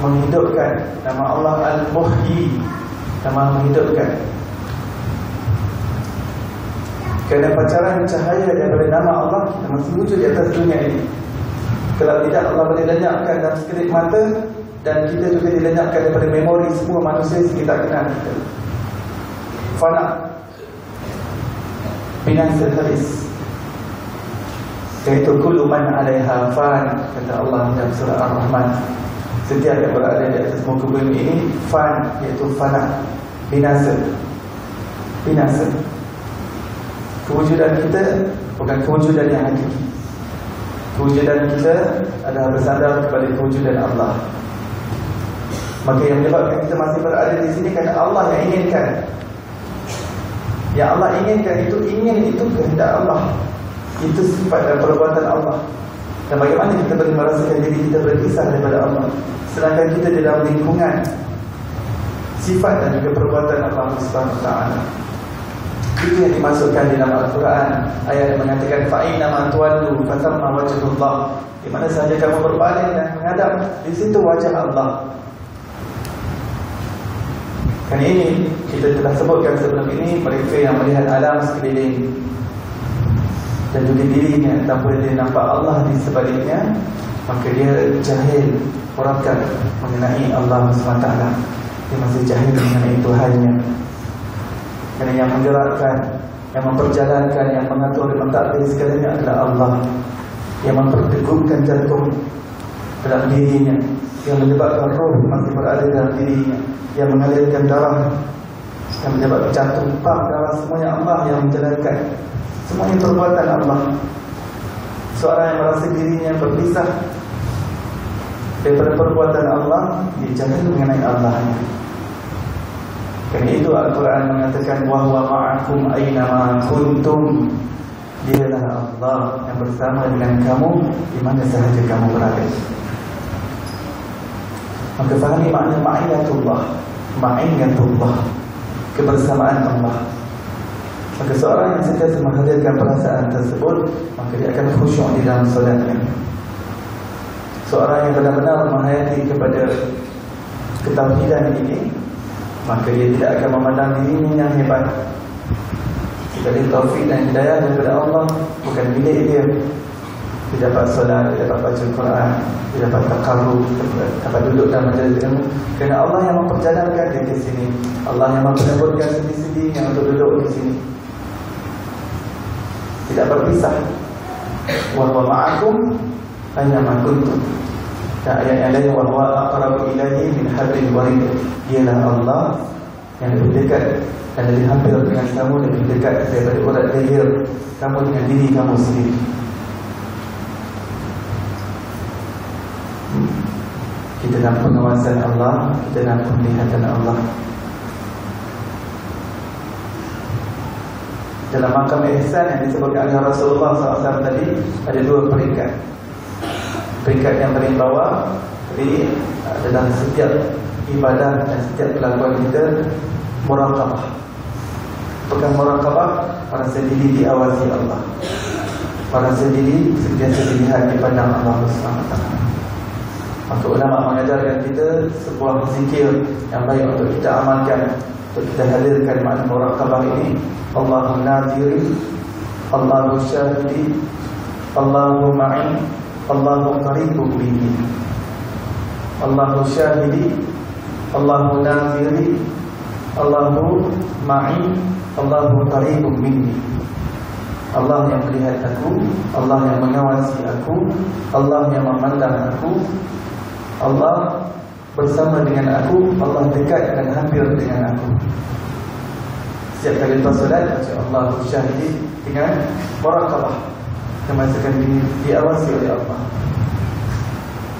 A: menghidupkan. Nama Allah Al-Muhyi, nama menghidupkan. Kerana pancaran cahaya daripada nama Allah kita masih wujud di atas dunia ini. Kalau tidak, Allah boleh lenyapkan dalam sekelip mata, dan kita juga dilenyapkan daripada memori semua manusia sekitar kenal kita. Fana, binasa habis. Iaitu kullu man 'alaiha fan, kata Allah dalam surah Ar-Rahman. Setiap yang berada di atas muka bumi ini fan, iaitu fana, binasa. Binasa. Kewujudan kita bukan kewujudan yang hakiki. Kewujudan kita adalah bersandar kepada kewujudan Allah. Maka yang menyebabkan kita masih berada di sini kerana Allah yang inginkan. Yang Allah inginkan itu, itu kehendak Allah. Itu sifat dan perbuatan Allah. Dan bagaimana kita boleh merasakan diri kita berpisah daripada Allah, sedangkan kita di dalam lingkungan sifat dan juga perbuatan Allah Subhanahu wa ta'ala. Itu yang dimasukkan di dalam Al-Quran, ayat yang mengatakan fa'inna man tuwallu fatamma wajhullah. Di mana sahaja kamu berpaling dan menghadap, di situ wajah Allah. Kan ini kita telah sebutkan sebelum ini, mereka yang melihat alam sekeliling dan juga dirinya tanpa dia nampak Allah di sebaliknya, maka dia jahil, murakkab mengenai Allah SWT. Dia masih jahil mengenai Tuhannya. Kerana yang menggerakkan, yang memperjalankan, yang mengatur dan mentadbir segalanya adalah Allah. Yang mempertegukkan jantung dalam dirinya, yang menyebabkan roh masih berada dalam dirinya, yang mengalirkan darah yang menjabat jantung, pam, darah, semuanya Allah yang menjalankan. Semuanya perbuatan Allah. Seorang yang merasa dirinya berpisah daripada perbuatan Allah, dia jahil mengenai Allahnya. Kerana itu Al-Quran mengatakan wahwa ma'akum aynama kuntum. Dialah Allah yang bersama dengan kamu di mana sahaja kamu berada. Maka fahami makna ma'iyatullah, ma'iyatullah, kebersamaan Allah. Maka seorang yang sentiasa menghadirkan perasaan tersebut, maka dia akan khusyuk di dalam solatnya. Seorang yang benar-benar menghayati kepada ketauhidan ini, maka dia tidak akan memandang dirinya yang hebat. Jadi taufik dan hidayah daripada Allah bukan milik dia. Dia dapat solat, dia dapat baca Quran, dia dapat taqarrub, dapat duduk dalam majlis ilmu, kerana Allah yang memperjalankan dia ke sini. Allah yang memperlembutkan sendi-sendi yang untuk duduk di sini. Tidak berpisah. Wa huwa ma'akum ayyama kuntum. Dan ayat yang lain, wa huwa aqrabu ilaihi min hablil warid. Dialah Allah yang lebih dekat dan lebih hampir dengan kamu, lebih dekat daripada urat leher kamu dengan diri kamu sendiri. Kita dalam pengawasan Allah, kita dalam penglihatan Allah. Dalam makam ihsan yang disebutkan oleh Rasulullah SAW tadi, ada dua peringkat. Peringkat yang paling bawah tadi dalam setiap ibadah dan setiap kelakuan kita, muraqabah. Bukan muraqabah, merasa diri diawasi Allah, merasa diri sentiasa dilihat di pandang Allah SWT. Maka ulama mengajarkan kita sebuah zikir yang baik untuk kita amalkan, untuk kita hadirkan makna muraqabah ini. Allahu nadiri, Allahu syahidi, Allahu ma'i, Allahu qaribun bihi. Allahu syahidi, Allahu nadiri, Allahu ma'i, Allahu qaribun minni. Allah yang melihat aku, Allah yang mengawasi aku, Allah yang memandang aku, Allah bersama dengan aku, Allah dekat dan hampir dengan aku. Setiap kali lepas solat, baca Allahu syahidi dengan muraqabah, memastikan diri diawasi oleh Allah.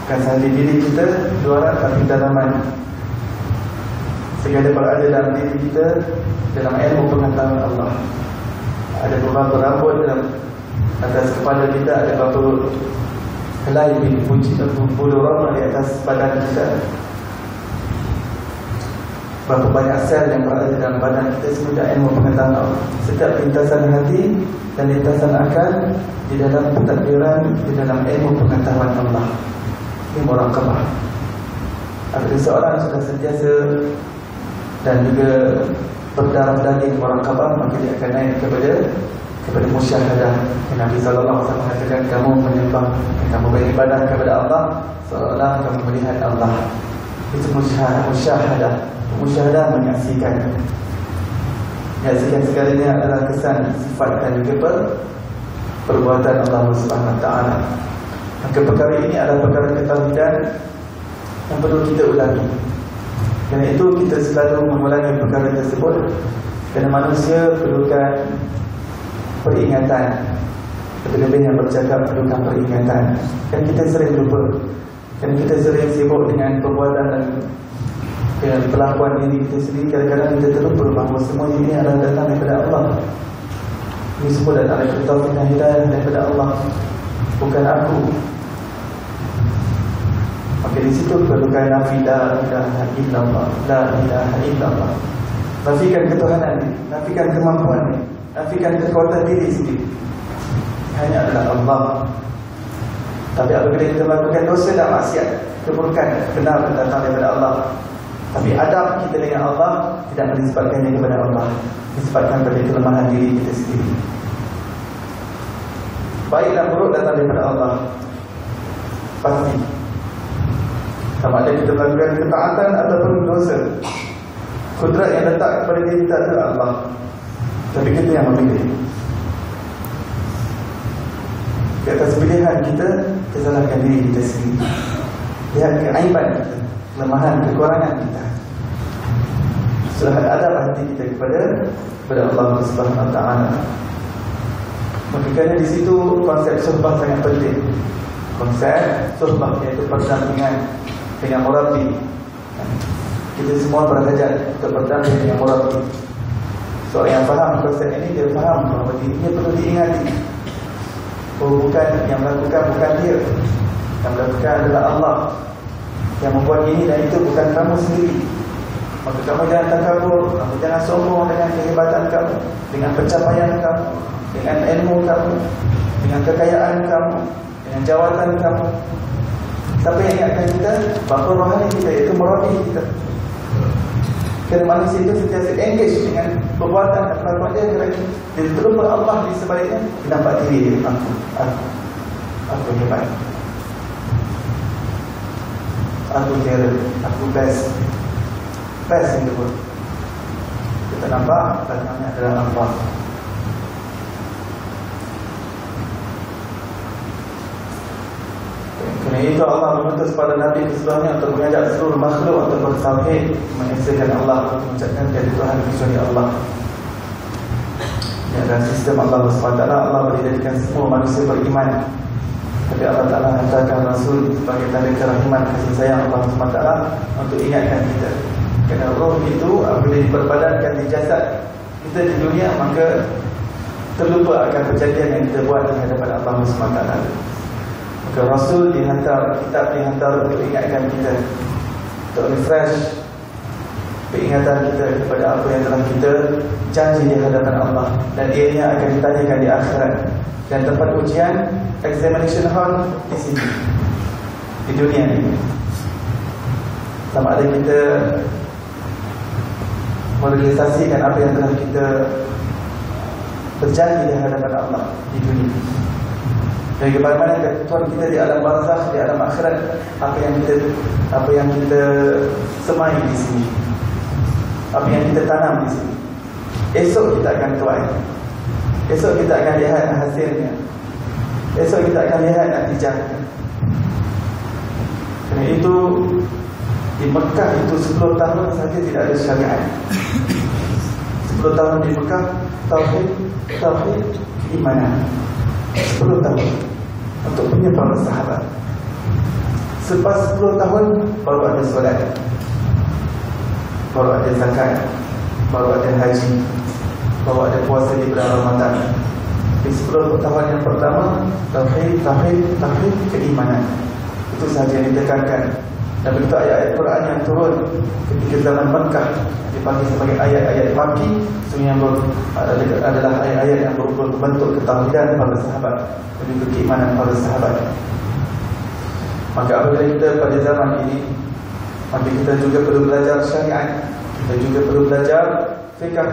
A: Bukan sahaja diri kita luaran, tapi dalaman. Segala berada dalam diri kita, dalam ilmu pengetahuan Allah. Ada beberapa rambut dalam atas kepala kita, ada beberapa helai bulu rambut di atas badan kita. Berapa banyak sel yang berada dalam badan kita, semua ilmu pengetahuan Allah. Setiap lintasan hati dan lintasan akal di dalam pentadbiran, di dalam ilmu pengetahuan Allah. Ini muraqabah. Apabila seorang sudah sentiasa dan juga berdarah daging muraqabah, maka dia akan naik kepada musyahadah. Nabi SAW mengatakan, kamu menyembah, kamu beribadah kepada Allah seolah kamu melihat Allah. Itu musyahadah. Musyahadah menyaksikan. Menyaksikan sekalinya adalah kesan, sifat dan juga perbuatan Allah SWT. Maka perkara ini adalah perkara ketauhidan yang perlu kita ulangi. Kerana itu kita selalu mengulangi perkara tersebut, kerana manusia perlukan peringatan. Lebih-lebih yang bercakap perlukan peringatan. Dan kita sering lupa, dan kita sering sibuk dengan perbuatan dan perlakuan diri kita sendiri. Kadang-kadang kita terlupa bahawa semua ini adalah datang daripada Allah. Ini semua datang daripada taufik dan hidayah daripada Allah, bukan aku. Maka di situ perlukan nafi la ilaha illallah, la ilaha illallah. Nafikan ketuhanan, nafikan kemampuan, nafikan kekuatan diri sendiri. Hanya adalah Allah. Tapi apabila kita melakukan dosa dan maksiat, keburukan, benar datang daripada Allah. Tapi adab kita dengan Allah tidak menisbatkannya kepada Allah, disebabkan pada kelemahan diri kita sendiri. Baik dan buruk datang daripada Allah, pasti. Sama ada kita melakukan ketaatan ataupun dosa, kudrat yang letak kepada diri kita adalah Allah, tapi kita yang memilih. Di atas pilihan kita, kesalahan diri kita sendiri. Lihat keaiban kita, kelemahan, kekurangan kita. surahat adab hati kita kepada Allah Subhanahu Wa Taala. Maka kerana di situ konsep suhbah sangat penting. Konsep suhbah iaitu perdampingan dengan murabi. Kita semua berhajat untuk berdamping dengan murabi. Seorang yang faham konsep ini, dia faham bahawa dirinya perlu diingati. Bukan yang melakukan bukan dia, yang melakukan adalah Allah. Yang membuat ini dan itu bukan kamu sendiri. Maka kamu jangan takabur, kamu jangan sombong dengan kehebatan kamu, dengan pencapaian kamu, dengan ilmu kamu, dengan kekayaan kamu, dengan jawatan kamu. Siapa yang ingatkan kita bahawa rohani kita itu murabi kita. Kerana manusia itu sentiasa engage dengan perbuatan dan perbuatan dia. Dia terlupa Allah di sebaliknya. Dia nampak diri dia, aku hebat, aku kira, aku best yang dia buat. Kita nampak belakangnya adalah Allah. Kerana itu Allah mengutus pada Nabi sebelumnya untuk mengajak seluruh makhluk untuk bertauhid, mengesahkan Allah, untuk mengucapkan tiada Tuhan kecuali Allah. Ya, dan sistem Allah SWT, Allah menjadikan semua manusia beriman. Tapi Allah Ta'ala hantarkan Rasul sebagai tanda kerahiman kasih sayang Allah SWT untuk ingatkan kita. Kerana roh itu apabila diperbadankan di jasad kita di dunia, maka terlupa akan kejadian yang kita buat di hadapan Allah SWT. Maka Rasul dihantar, kitab dihantar untuk ingatkan kita, untuk refresh peringatan kita kepada apa yang telah kita janji di hadapan Allah. Dan ianya akan ditanyakan di akhirat. Dan tempat ujian, examination hall di sini, di dunia ini. Sama ada kita merealisasikan apa yang telah kita berjanji di hadapan Allah di dunia. Dan bagaimana ketentuan kita di alam barzakh, di alam akhirat, apa yang kita semai di sini, apa yang kita tanam di sini. Esok kita akan tuai. Esok kita akan lihat hasilnya. Esok kita akan lihat natijahnya. Kerana itu di Mekah itu 10 tahun saja tidak ada syariat. 10 tahun di Mekah tauhid keimanan. 10 tahun untuk menyebar sahabat. Selepas 10 tahun baru ada solat, baru ada zakat, baru ada haji, baru ada puasa di bulan Ramadan. Di 10 tahun yang pertama tauhid keimanan. Itu sahaja yang ditekankan. Dan begitu ayat-ayat Quran yang turun ketika zaman Mekah dipanggil sebagai ayat-ayat Makki, sebenarnya adalah ayat-ayat yang berbentuk ketauhidan para sahabat dan juga keimanan para sahabat. Maka apabila kita pada zaman ini, maka kita juga perlu belajar syariat, kita juga perlu belajar fiqh.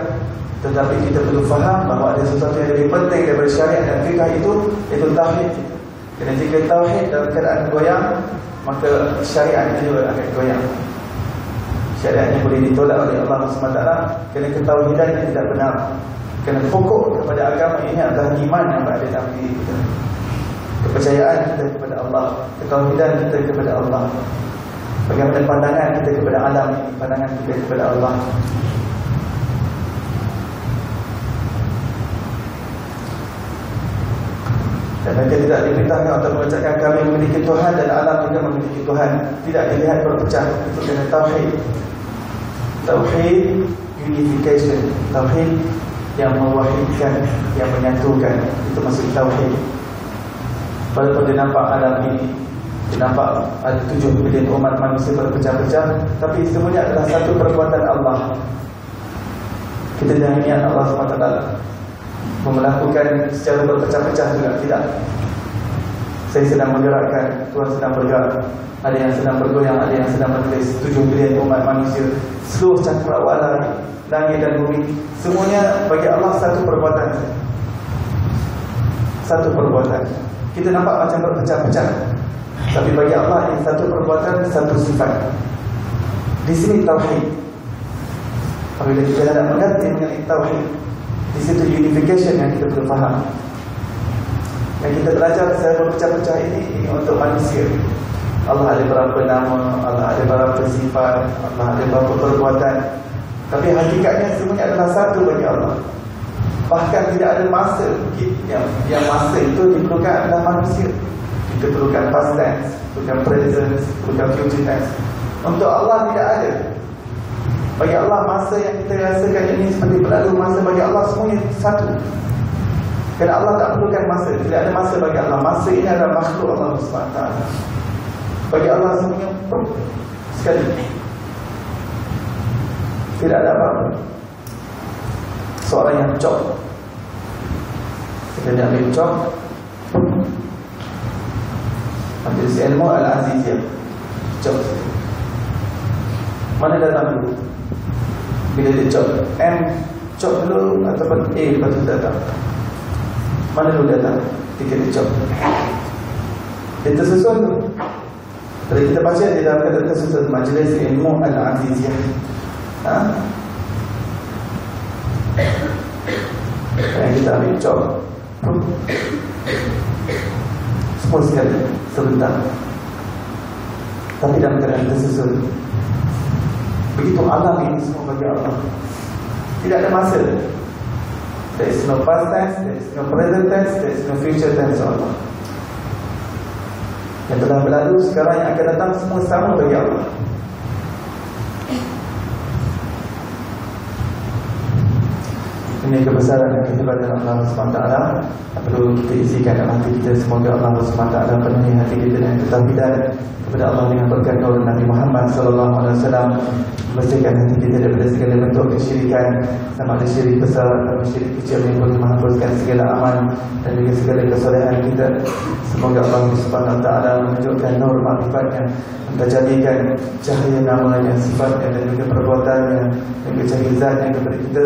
A: Tetapi kita perlu faham bahawa ada sesuatu yang lebih penting daripada syariat dan fiqh itu tauhid. Kerana jika tauhid dalam keadaan goyang, maka syariatnya juga akan goyang. Syariatnya boleh ditolak oleh Allah SWT kerana ketauhidannya tidak benar. Kerana pokok kepada agama ini adalah iman yang berada dalam diri kita, kepercayaan kita kepada Allah, ketauhidan kita kepada Allah, bagaimana pandangan kita kepada alam ini, pandangan kita kepada Allah. Dan mereka tidak diperintahkan untuk mengucapkan kami memiliki Tuhan dan alam juga memiliki Tuhan. Tidak dilihat berpecah. Itu kena tauhid. Tauhid unification, tauhid yang mewahidkan, yang menyatukan. Itu maksud tauhid. Walaupun dia nampak alam ini, dia nampak ada 7 bilion umat manusia berpecah-pecah, tapi semuanya adalah satu perbuatan Allah. Kita jangan ingat Allah SWT melakukan secara berpecah-pecah juga, tidak. Saya sedang menggerakkan, Tuhan sedang bergerak. Ada yang sedang bergoyang, ada yang sedang menulis 7 bilion umat manusia, seluruh cakrawala, langit dan bumi, semuanya bagi Allah satu perbuatan. Satu perbuatan. Kita nampak macam berpecah-pecah, tapi bagi Allah ini satu perbuatan, satu sifat. Di sini tauhid. Apabila kita hendak mengerti mengenai tauhid, di situ unification yang kita perlu faham. Yang kita belajar secara berpecah-pecah ini untuk manusia. Allah ada berapa nama, Allah ada berapa sifat, Allah ada berapa perbuatan. Tapi hakikatnya semuanya adalah satu bagi Allah. Bahkan tidak ada masa yang masa itu diperlukan adalah manusia. Kita perlukan past tense, perlukan present, perlukan future tense. Untuk Allah tidak ada. Bagi Allah masa yang kita rasakan ini seperti berlalu masa, bagi Allah semuanya satu. Kerana Allah tak perlukan masa. Tidak ada masa bagi Allah. Masa ini adalah makhluk Allah SWT. Bagi Allah semuanya sekali. Tidak ada apa-apa. Seorang yang cok, kita ambil cok, ambil si ilmu Al-Aziziyah, cok. Mana datang dulu? Bila dia cok M, cok dulu ataupun A lepas tu datang? Mana dulu datang? Ketika dia cok, dia tersusun tu. Kalau kita baca di dalam kata tersusun Majlis Ilmu Al-Aziziyah, yang kita ambil cok, semua sekali sebentar, tapi dalam keadaan tersusun. Begitu alam ini semua bagi Allah. Tidak ada masa. There is no past tense, there is no present tense, there is no future tense Allah. Yang telah berlalu, sekarang yang akan datang, semua sama bagi Allah. Ini kebesaran dan kehebatan Allah SWT perlu kita isikan dalam hati kita. Semoga Allah SWT penuhi hati kita dengan ketahidan kepada Allah dengan berkat kaul Nabi Muhammad SAW, membersihkan hati kita daripada segala bentuk kesyirikan, sama ada syirik besar atau syirik kecil, yang boleh menghapuskan segala amal dan juga segala kesolehan kita. Semoga Allah SWT menunjukkan nur makrifatnya, menjadikan cahaya namanya, sifatnya dan juga perbuatannya dan cahaya zatnya kepada kita.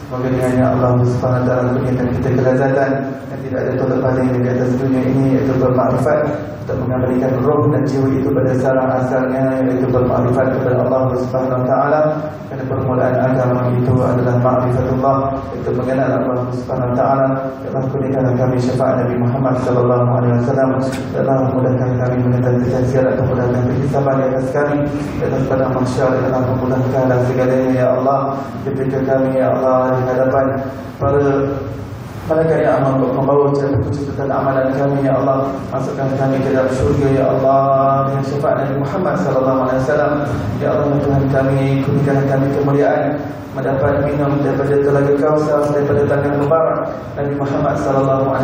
A: Semoga dengannya Allah SWT kurniakan kita kelazatan yang tidak ada tolak paling di atas dunia ini, iaitu bermakrifat, untuk mengembalikan roh dan jiwa itu pada sarang asalnya, iaitu bermakrifat kepada Allah SWT. Kerana permulaan agama itu adalah ma'rifatullah, iaitu mengenal Allah SWT. Allah kurniakan kami syafaat Nabi Muhammad SAW. Allah memudahkan kami mengenal kesaksian atau memudahkan kehisaban di atas kami di atas padang mahsyar. Allah memudahkanlah segalanya ya Allah ketika kami ya Allah di hadapan para malaikat ya Allah untuk membawa catatan amalan kami ya Allah. Masukkan kami ke dalam syurga ya Allah dengan syafaat Nabi Muhammad SAW. Ya Allah Tuhan kami, kurniakan kami kemuliaan mendapat minum daripada telaga Kausar, daripada tangan mubarak Nabi Muhammad SAW.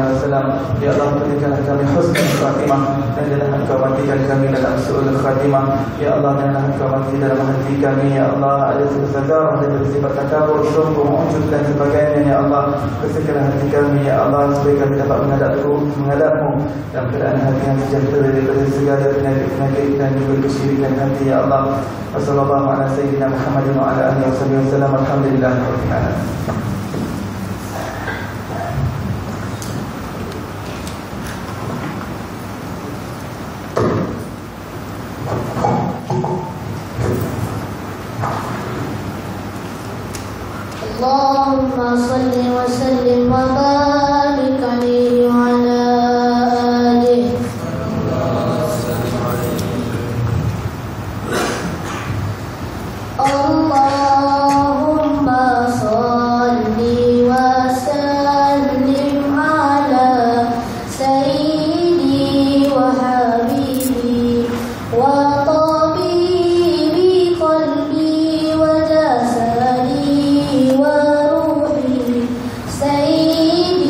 A: Ya Allah berikanlah kami husnul khatimah, dan janganlah Engkau matikan kami dalam su'ul khatimah. Ya Allah janganlah Engkau mati dalam hati kami ya Allah ada sezagarah dan sifat takabur, sombong, ujub dan sebagainya ya Allah. Bersihkanlah hati kami ya Allah supaya kami dapat menghadapmu dalam keadaan hati yang sejahtera daripada segala penyakit dan juga kesyirikan hati ya Allah. Wassallallahu ala sayyidina Muhammadin wa ala alihi wasallam. Alhamdulillah rabbil alamin.
B: Allahumma salli wa sallim wa barik alaihi wa ala alihi. Allahumma salli wa sallim ala sayyidi wa habibi wa tabibi qalbi wa jasadi wa ruhi sayyidi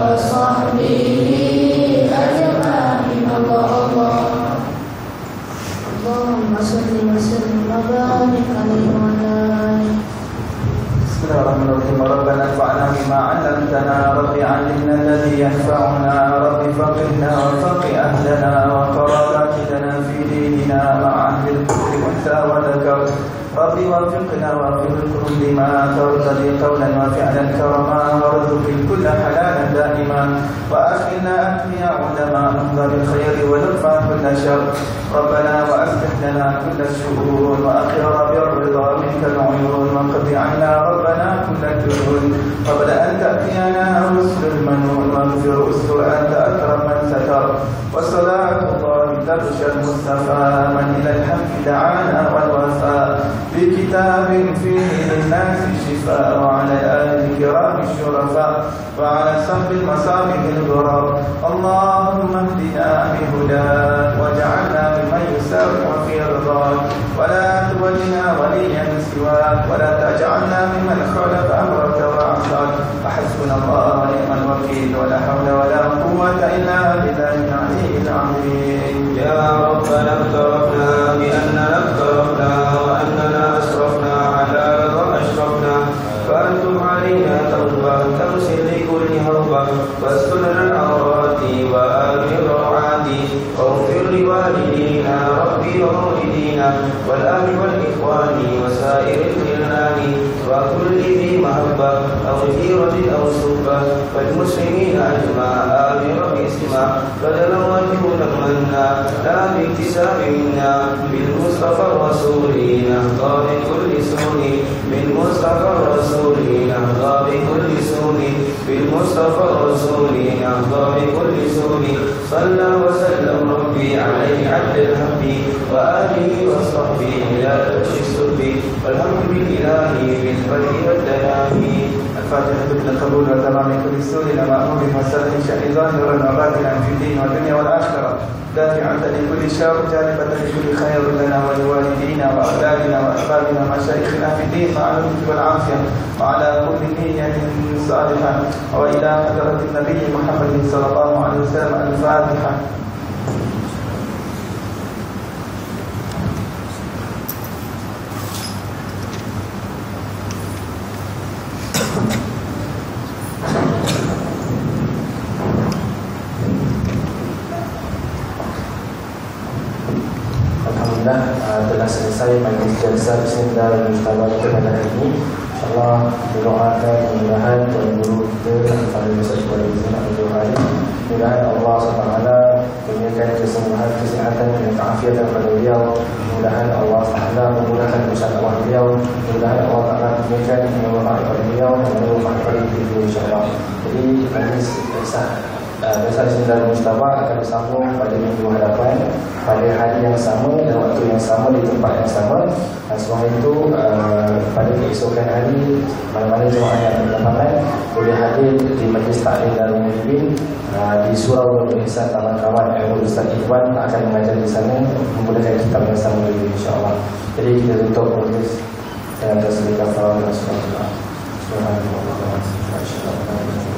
B: وصحبه أجمعين. اللهم صل وسلم وبارك عليه وعلى آله.
A: Bismillahirrahmanirrahim. Rabbana anfa'na bima 'allamtana, rabbi 'allimna alladhi yanfa'una, rabbi faqihna wa faqih ahlana wa qarabana fi dinina ma'a ahli al-kufri unsa wa dhakar. Rabbi wafiqna wa fi kulli ma tartadi qawlan wa fi'lan karama warzuqna kulla halalan daima wa akhina ahliya ulama nahda bil khairi wa nadfa kulla shar. Rabbana wa aslih lana kulla syu'un wa akhira bir ridha minka al-'uyun wa qadi 'anna rabbana kulla duyun qabla an ta'tiyana rusul manun maghfir usul anta akram man satar wa salatu Allah tabshar mustafa man ila al-haqqi da'ana wal wafa بكتاب فيه للناس شفاء وعلى آل الكرام الشرفاء وعلى صحب المصابيح الغرار. اللهم اهدنا بهداك واجعلنا ممن يسارع في رضاك ولا تولنا وليا سواك ولا تجعلنا ممن خالف أمرك وعصاك. وحسبنا الله ونعم الوكيل ولا حول ولا قوة إلا بالله العلي العظيم.
C: يا ربنا اقترفنا بأننا اقترفنا وأننا أسرفنا على رضا أشرفنا فأنتم علينا توبة تغسل لكل هربة واستر العورات وآمن الروعات واغفر لوالدينا ربي ومولدينا والأهل والإخوان وسائر الجيران وكل ذي محبة أو جيرة أو سبة والمسلمين أجمع آمن باسمه بدلا وجودا منا لا باكتساب منا بالمصطفى الرسول نهضى بكل سون بالمصطفى الرسول نهضى بكل سون بالمصطفى الرسول نهضى بكل سون صلى وسلم ربي عليه عبد الحمد وآله وصحبه إلى تبش السب والحمد لله بالفرح والتنامي.
A: الفاتحة بالقبول وتمام كل سور مأمور وسلم شأن ظاهرا وباطنا في الدين والدنيا والآخرة دافعة لكل شر جالبة لكل خير لنا ولوالدينا وأولادنا وأحبابنا ومشايخنا في الدين مع العافية والعافية وعلى كل نية صالحة وإلى حضرة النبي محمد صلى الله عليه وسلم. الفاتحة.
D: Telah selesai majlis jalsa Bismillah Al-Mustawa pada hari ini. InsyaAllah doakan mudah-mudahan Tuan Guru kita pada Ustaz Kuala Bizana Al-Juhari, mudah-mudahan Allah SWT berikan kesembuhan, kesihatan dan keafiatan kepada beliau. Mudah-mudahan Allah SWT memudahkan usaha beliau. Mudah-mudahan Allah SWT berikan kemanfaat kepada beliau dan kemanfaat kepada beliau insyaAllah. Jadi majlis Besar Bismillah Al-Mustawa akan bersambung pada minggu hadapan pada hari yang sama dan waktu yang sama di tempat yang sama. Semua itu pada keesokan hari mana-mana jemaah yang berlapangan boleh hadir di majlis taklim Darul Muhibin di Surau Nurul Ihsan Taman Kawan yang Ustaz Ikhwan akan mengajar di sana menggunakan kitab yang sama ini insya-Allah. Jadi kita tutup majlis dengan tasbih kafarah dan subhanallah. Subhanallah.